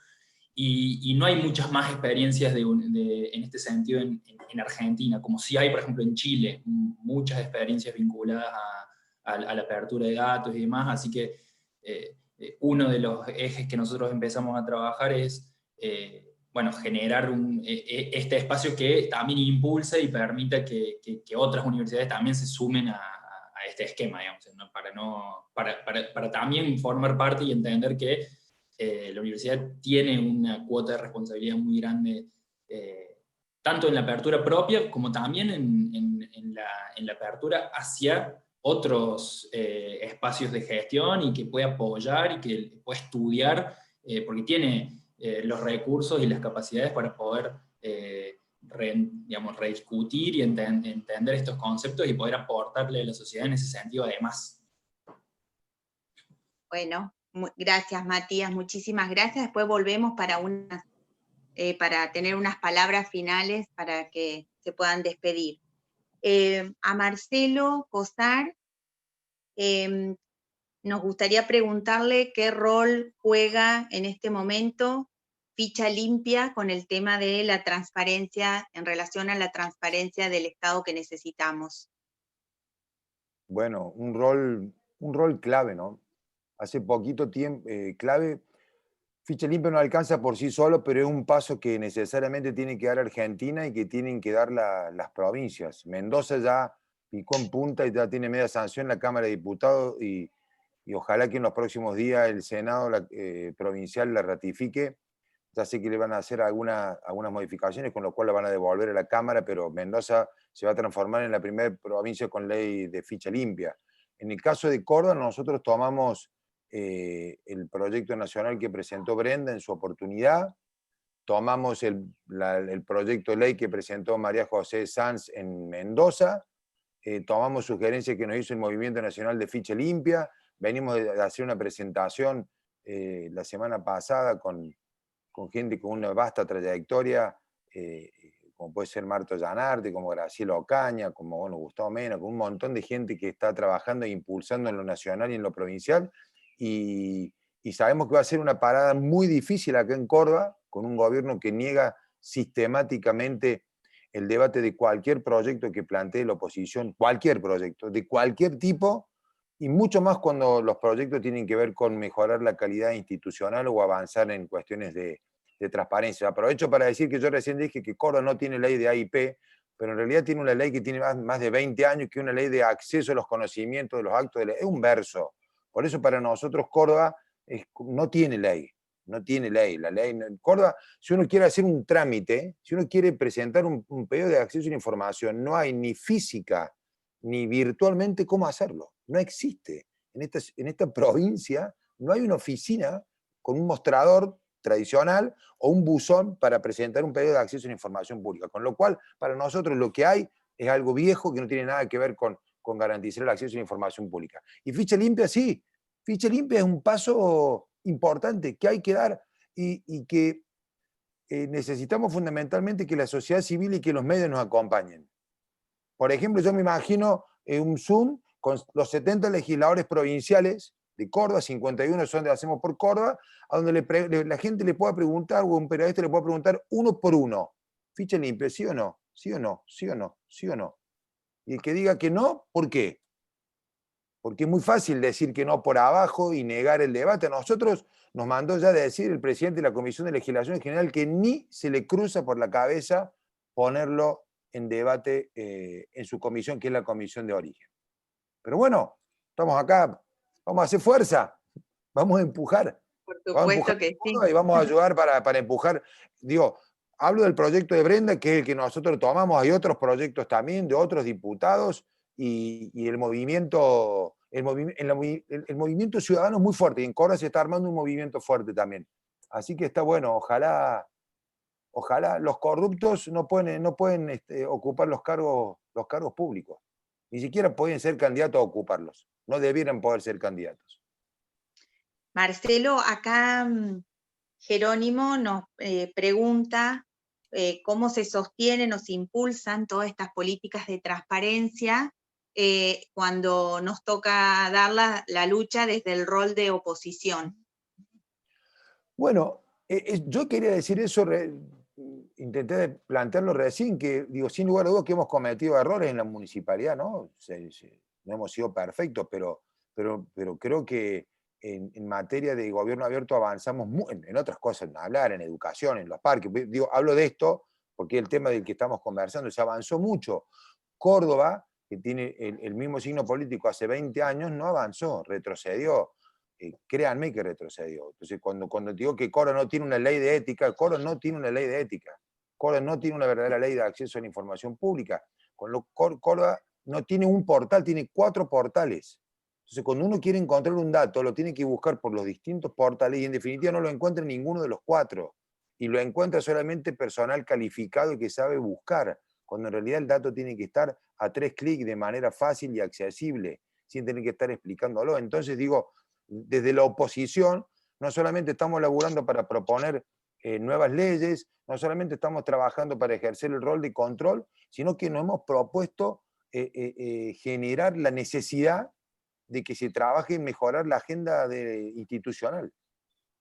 y no hay muchas más experiencias en este sentido en Argentina, como si hay, por ejemplo, en Chile, muchas experiencias vinculadas a la apertura de datos y demás, así que uno de los ejes que nosotros empezamos a trabajar es bueno, generar este espacio que también impulse y permita que otras universidades también se sumen a este esquema, digamos, ¿no? Para también formar parte y entender que la universidad tiene una cuota de responsabilidad muy grande, tanto en la apertura propia como también en la apertura hacia otros espacios de gestión, y que puede apoyar y que puede estudiar, porque tiene los recursos y las capacidades para poder rediscutir y entender estos conceptos y poder aportarle a la sociedad en ese sentido además. Bueno, gracias Matías, muchísimas gracias. Después volvemos para tener unas palabras finales para que se puedan despedir. A Marcelo Cosar, nos gustaría preguntarle qué rol juega en este momento Ficha Limpia con el tema de la transparencia, en relación a la transparencia del Estado que necesitamos. Bueno, un rol clave, ¿no? Hace poquito tiempo, clave, Ficha Limpia no alcanza por sí solo, pero es un paso que necesariamente tiene que dar Argentina y que tienen que dar las provincias. Mendoza ya picó en punta y ya tiene media sanción en la Cámara de Diputados, y ojalá que en los próximos días el Senado provincial la ratifique. Ya sé que le van a hacer algunas modificaciones, con lo cual la van a devolver a la Cámara, pero Mendoza se va a transformar en la primera provincia con ley de ficha limpia. En el caso de Córdoba, nosotros tomamos el proyecto nacional que presentó Brenda en su oportunidad, tomamos el proyecto de ley que presentó María José Sanz en Mendoza, tomamos sugerencias que nos hizo el Movimiento Nacional de Ficha Limpia, venimos de hacer una presentación la semana pasada con gente con una vasta trayectoria, como puede ser Marto Llanarte, como Graciela Ocaña, como Gustavo Mena, con un montón de gente que está trabajando e impulsando en lo nacional y en lo provincial, y sabemos que va a ser una parada muy difícil acá en Córdoba, con un gobierno que niega sistemáticamente el debate de cualquier proyecto que plantee la oposición, cualquier proyecto, de cualquier tipo, y mucho más cuando los proyectos tienen que ver con mejorar la calidad institucional o avanzar en cuestiones de transparencia. Aprovecho para decir que yo recién dije que Córdoba no tiene ley de AIP, pero en realidad tiene una ley que tiene más de 20 años, que es una ley de acceso a los conocimientos de los actos de ley. Es un verso. Por eso para nosotros Córdoba no tiene ley. No tiene ley. La ley en Córdoba, si uno quiere hacer un trámite, si uno quiere presentar un pedido de acceso a la información, no hay ni física ni virtualmente cómo hacerlo. No existe. En esta provincia no hay una oficina con un mostrador tradicional o un buzón para presentar un pedido de acceso a la información pública. Con lo cual, para nosotros lo que hay es algo viejo que no tiene nada que ver con garantizar el acceso a la información pública. Y ficha limpia, sí. Ficha limpia es un paso importante que hay que dar y que necesitamos fundamentalmente que la sociedad civil y que los medios nos acompañen. Por ejemplo, yo me imagino un Zoom con los 70 legisladores provinciales de Córdoba, 51 son de Hacemos por Córdoba, a donde la gente le pueda preguntar, o un periodista le pueda preguntar uno por uno, ficha limpia, ¿sí o no? ¿Sí o no? ¿Sí o no? ¿Sí o no? Y el que diga que no, ¿por qué? Porque es muy fácil decir que no por abajo y negar el debate. A nosotros nos mandó ya de decir el presidente de la Comisión de Legislación General que ni se le cruza por la cabeza ponerlo en debate en su comisión, que es la comisión de origen. Pero bueno, estamos acá, vamos a hacer fuerza, vamos a empujar. Por Vamos a empujar supuesto que sí. y vamos a ayudar para empujar. Digo, hablo del proyecto de Brenda, que es el que nosotros tomamos, hay otros proyectos también de otros diputados, y el movimiento, el movimiento ciudadano es muy fuerte, y en Córdoba se está armando un movimiento fuerte también. Así que está bueno, ojalá los corruptos no pueden ocupar los cargos públicos. Ni siquiera pueden ser candidatos a ocuparlos. No debieran poder ser candidatos. Marcelo, acá Jerónimo nos pregunta cómo se sostienen o se impulsan todas estas políticas de transparencia cuando nos toca dar la lucha desde el rol de oposición. Bueno, yo quería decir eso, intenté plantearlo recién, que digo, sin lugar a dudas que hemos cometido errores en la municipalidad, ¿no? No hemos sido perfectos, pero creo que en materia de gobierno abierto avanzamos en otras cosas, en hablar, en educación, en los parques. Digo, hablo de esto porque el tema del que estamos conversando se avanzó mucho. Córdoba, que tiene el mismo signo político hace 20 años, no avanzó, retrocedió. Créanme que retrocedió. Entonces, cuando digo que Córdoba no tiene una ley de ética, Córdoba no tiene una ley de ética. Córdoba no tiene una verdadera ley de acceso a la información pública. Córdoba no tiene un portal, tiene 4 portales. Entonces, cuando uno quiere encontrar un dato, lo tiene que buscar por los distintos portales y en definitiva no lo encuentra en ninguno de los 4. Y lo encuentra solamente personal calificado y que sabe buscar, cuando en realidad el dato tiene que estar a 3 clics de manera fácil y accesible, sin tener que estar explicándolo. Entonces digo, desde la oposición, no solamente estamos laburando para proponer nuevas leyes, no solamente estamos trabajando para ejercer el rol de control, sino que nos hemos propuesto generar la necesidad de que se trabaje en mejorar la agenda institucional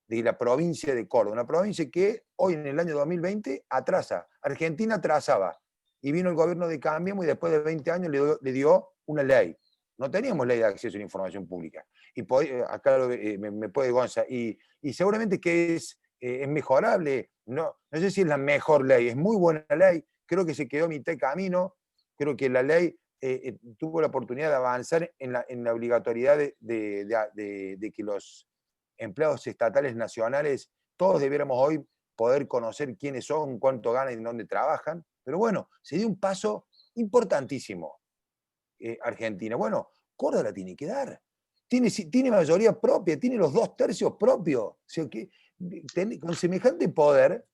de la provincia de Córdoba, una provincia que hoy en el año 2020 atrasa. Argentina atrasaba, y vino el gobierno de Cambiemos y después de 20 años le dio una ley. No teníamos ley de acceso a la información pública. Y acá me puede Gonza, y seguramente que es mejorable, no sé si es la mejor ley, es muy buena ley, creo que se quedó a mitad de camino, creo que la ley tuvo la oportunidad de avanzar en la obligatoriedad de que los empleados estatales nacionales, todos debiéramos hoy poder conocer quiénes son, cuánto ganan y dónde trabajan, pero bueno, se dio un paso importantísimo Argentina. Bueno, Córdoba la tiene que dar. Tiene mayoría propia, tiene los 2/3 propios. O sea, que con semejante poder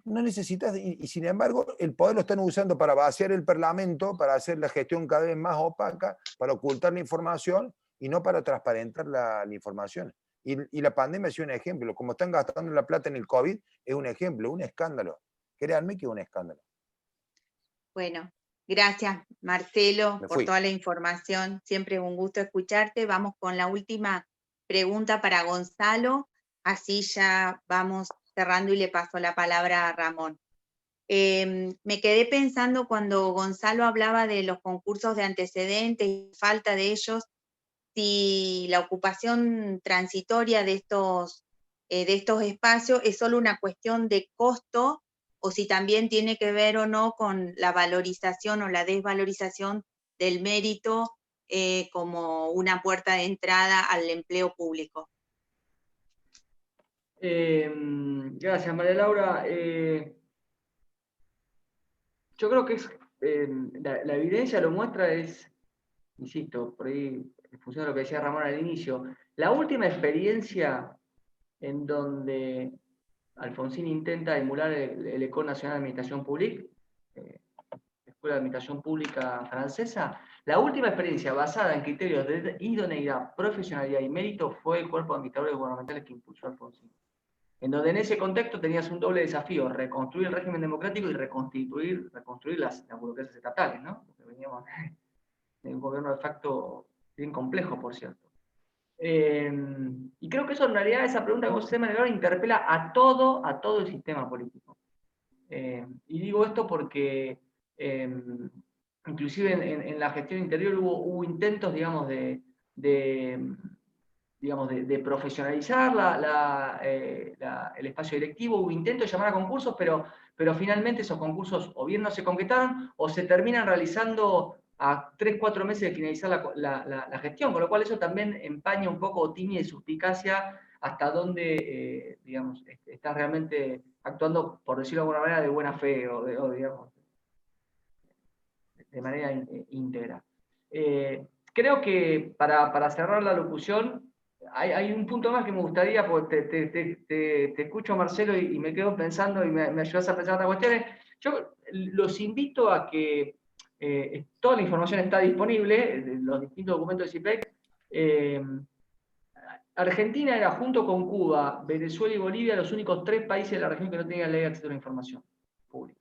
no necesitas, y sin embargo el poder lo están usando para vaciar el Parlamento, para hacer la gestión cada vez más opaca, para ocultar la información y no para transparentar la información. Y la pandemia ha sido un ejemplo. Como están gastando la plata en el COVID, es un ejemplo, un escándalo. Créanme que es un escándalo. Bueno, gracias Marcelo por toda la información. Siempre es un gusto escucharte. Vamos con la última pregunta para Gonzalo. Así ya vamos cerrando y le paso la palabra a Ramón. Me quedé pensando cuando Gonzalo hablaba de los concursos de antecedentes y falta de ellos, si la ocupación transitoria de estos espacios es solo una cuestión de costo o si también tiene que ver o no con la valorización o la desvalorización del mérito como una puerta de entrada al empleo público. Gracias, María Laura. Yo creo que la evidencia lo muestra insisto, por ahí, en función de lo que decía Ramón al inicio, la última experiencia en donde Alfonsín intenta emular el École National d'Administration Publique, Escuela de Administración Pública francesa, la última experiencia basada en criterios de idoneidad, profesionalidad y mérito fue el cuerpo de administradores gubernamentales que impulsó Alfonsín. En donde en ese contexto tenías un doble desafío: reconstruir el régimen democrático y reconstruir las burocracias estatales, ¿no? Porque veníamos de un gobierno de facto bien complejo, por cierto. Y creo que eso, en realidad, esa pregunta que vos hacés, María Laura, interpela a todo el sistema político. Y digo esto porque inclusive en la gestión interior hubo intentos, digamos, de profesionalizar el espacio directivo, hubo intentos de llamar a concursos, pero finalmente esos concursos o bien no se concretaron o se terminan realizando a 3-4 meses de finalizar la gestión, con lo cual eso también empaña un poco, o tiñe de suspicacia hasta dónde, digamos, estás realmente actuando, por decirlo de alguna manera, de buena fe o digamos, de manera íntegra. Creo que para cerrar la locución, hay un punto más que me gustaría, porque te escucho, Marcelo, y me quedo pensando y me ayudas a pensar otras cuestiones. Yo los invito a que toda la información está disponible, los distintos documentos de CIPEC. Argentina era, junto con Cuba, Venezuela y Bolivia, los únicos 3 países de la región que no tenían ley de acceso a la información pública.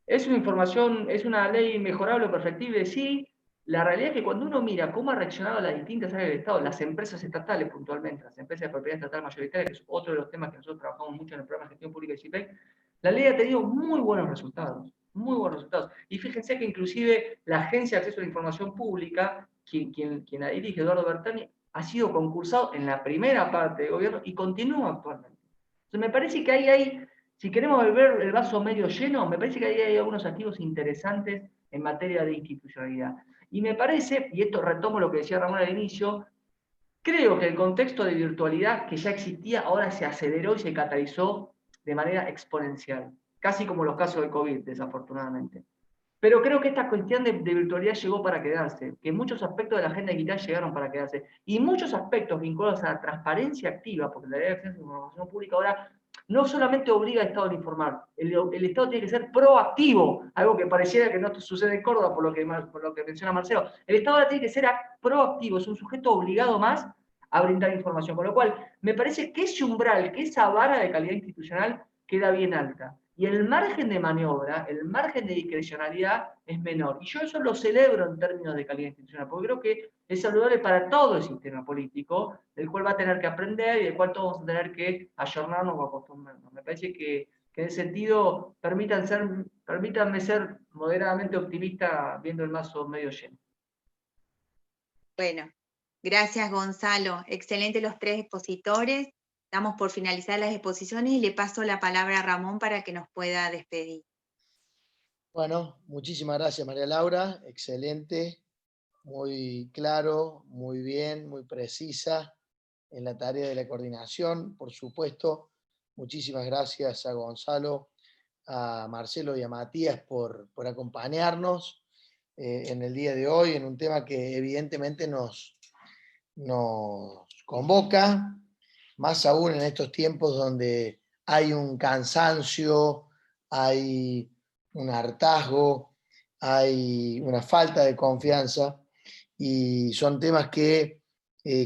¿Es una ley mejorable o perfectible? Sí. La realidad es que cuando uno mira cómo ha reaccionado las distintas áreas del Estado, las empresas estatales puntualmente, las empresas de propiedad estatal mayoritaria, que es otro de los temas que nosotros trabajamos mucho en el programa de gestión pública de CIPEC, la ley ha tenido muy buenos resultados, muy buenos resultados. Y fíjense que inclusive la Agencia de Acceso a la Información Pública, quien la dirige, Eduardo Bertani, ha sido concursado en la primera parte del gobierno y continúa actualmente. Entonces me parece que ahí hay, si queremos ver el vaso medio lleno, me parece que ahí hay algunos activos interesantes en materia de institucionalidad. Y me parece, y esto retomo lo que decía Ramón al inicio, creo que el contexto de virtualidad que ya existía ahora se aceleró y se catalizó de manera exponencial, casi como los casos de COVID, desafortunadamente. Pero creo que esta cuestión de virtualidad llegó para quedarse, que muchos aspectos de la agenda digital llegaron para quedarse, y muchos aspectos vinculados a la transparencia activa, porque la ley de acceso a la información pública ahora no solamente obliga al Estado a informar, el Estado tiene que ser proactivo, algo que pareciera que no sucede en Córdoba, por lo que menciona Marcelo. El Estado ahora tiene que ser proactivo, es un sujeto obligado más a brindar información, con lo cual me parece que ese umbral, que esa vara de calidad institucional queda bien alta. Y el margen de maniobra, el margen de discrecionalidad es menor. Y yo eso lo celebro en términos de calidad institucional, porque creo que es saludable para todo el sistema político, del cual va a tener que aprender y del cual todos vamos a tener que ayornarnos o acostumbrarnos. Me parece que en ese sentido permítanme ser moderadamente optimista viendo el vaso medio lleno. Bueno, gracias, Gonzalo. Excelente los 3 expositores. Damos por finalizar las exposiciones y le paso la palabra a Ramón para que nos pueda despedir. Bueno, muchísimas gracias, María Laura. Excelente, muy claro, muy bien, muy precisa en la tarea de la coordinación. Por supuesto, muchísimas gracias a Gonzalo, a Marcelo y a Matías por acompañarnos en el día de hoy en un tema que evidentemente nos convoca, más aún en estos tiempos donde hay un cansancio, hay un hartazgo, hay una falta de confianza, y son temas que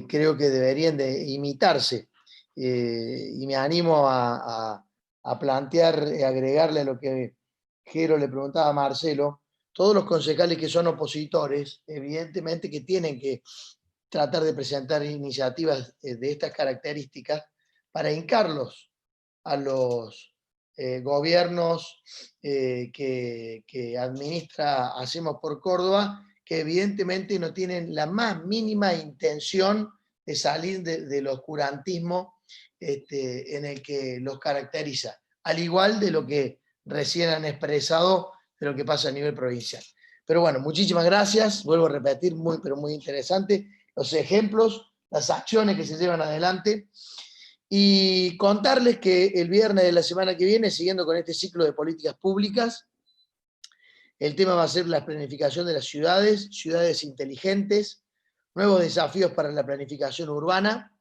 creo que deberían de imitarse. Y me animo a plantear, agregarle a lo que Jero le preguntaba a Marcelo, todos los concejales que son opositores, evidentemente que tienen que tratar de presentar iniciativas de estas características para hincarlos a los gobiernos que administra Hacemos por Córdoba, que evidentemente no tienen la más mínima intención de salir del oscurantismo en el que los caracteriza, al igual de lo que recién han expresado de lo que pasa a nivel provincial. Pero bueno, muchísimas gracias, vuelvo a repetir, pero muy interesante, los ejemplos, las acciones que se llevan adelante, y contarles que el viernes de la semana que viene, siguiendo con este ciclo de políticas públicas, el tema va a ser la planificación de las ciudades, ciudades inteligentes, nuevos desafíos para la planificación urbana.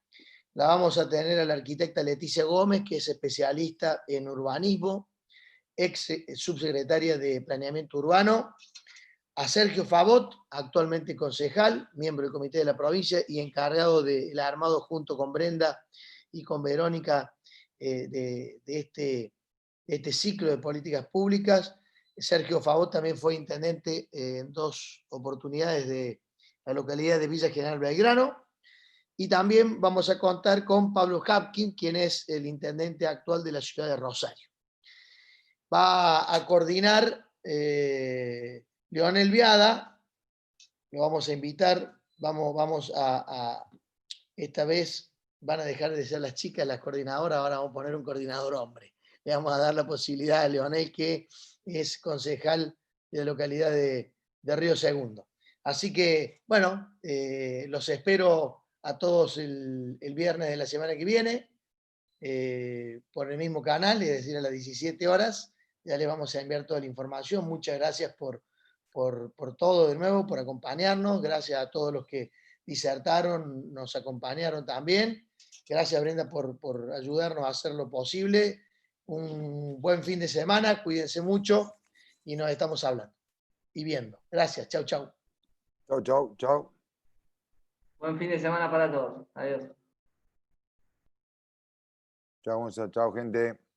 La vamos a tener a la arquitecta Leticia Gómez, que es especialista en urbanismo, ex subsecretaria de Planeamiento Urbano, a Sergio Favot, actualmente concejal, miembro del comité de la provincia y encargado del armado junto con Brenda y con Verónica de este ciclo de políticas públicas. Sergio Favot también fue intendente en 2 oportunidades de la localidad de Villa General Belgrano. Y también vamos a contar con Pablo Hapkin, quien es el intendente actual de la ciudad de Rosario. Va a coordinar Leonel Viada, lo vamos a invitar, vamos a esta vez van a dejar de ser las chicas las coordinadoras, ahora vamos a poner un coordinador hombre. Le vamos a dar la posibilidad a Leonel, que es concejal de la localidad de Río Segundo. Así que, bueno, los espero a todos el viernes de la semana que viene, por el mismo canal, es decir, a las 17 horas. Ya les vamos a enviar toda la información. Muchas gracias por todo de nuevo, por acompañarnos. Gracias a todos los que disertaron, nos acompañaron también. Gracias, Brenda, por ayudarnos a hacer lo posible. Un buen fin de semana, cuídense mucho y nos estamos hablando y viendo. Gracias, chau, chau. Chau, chau, chau. Buen fin de semana para todos. Adiós. Chau, Gonzalo. Chau, gente.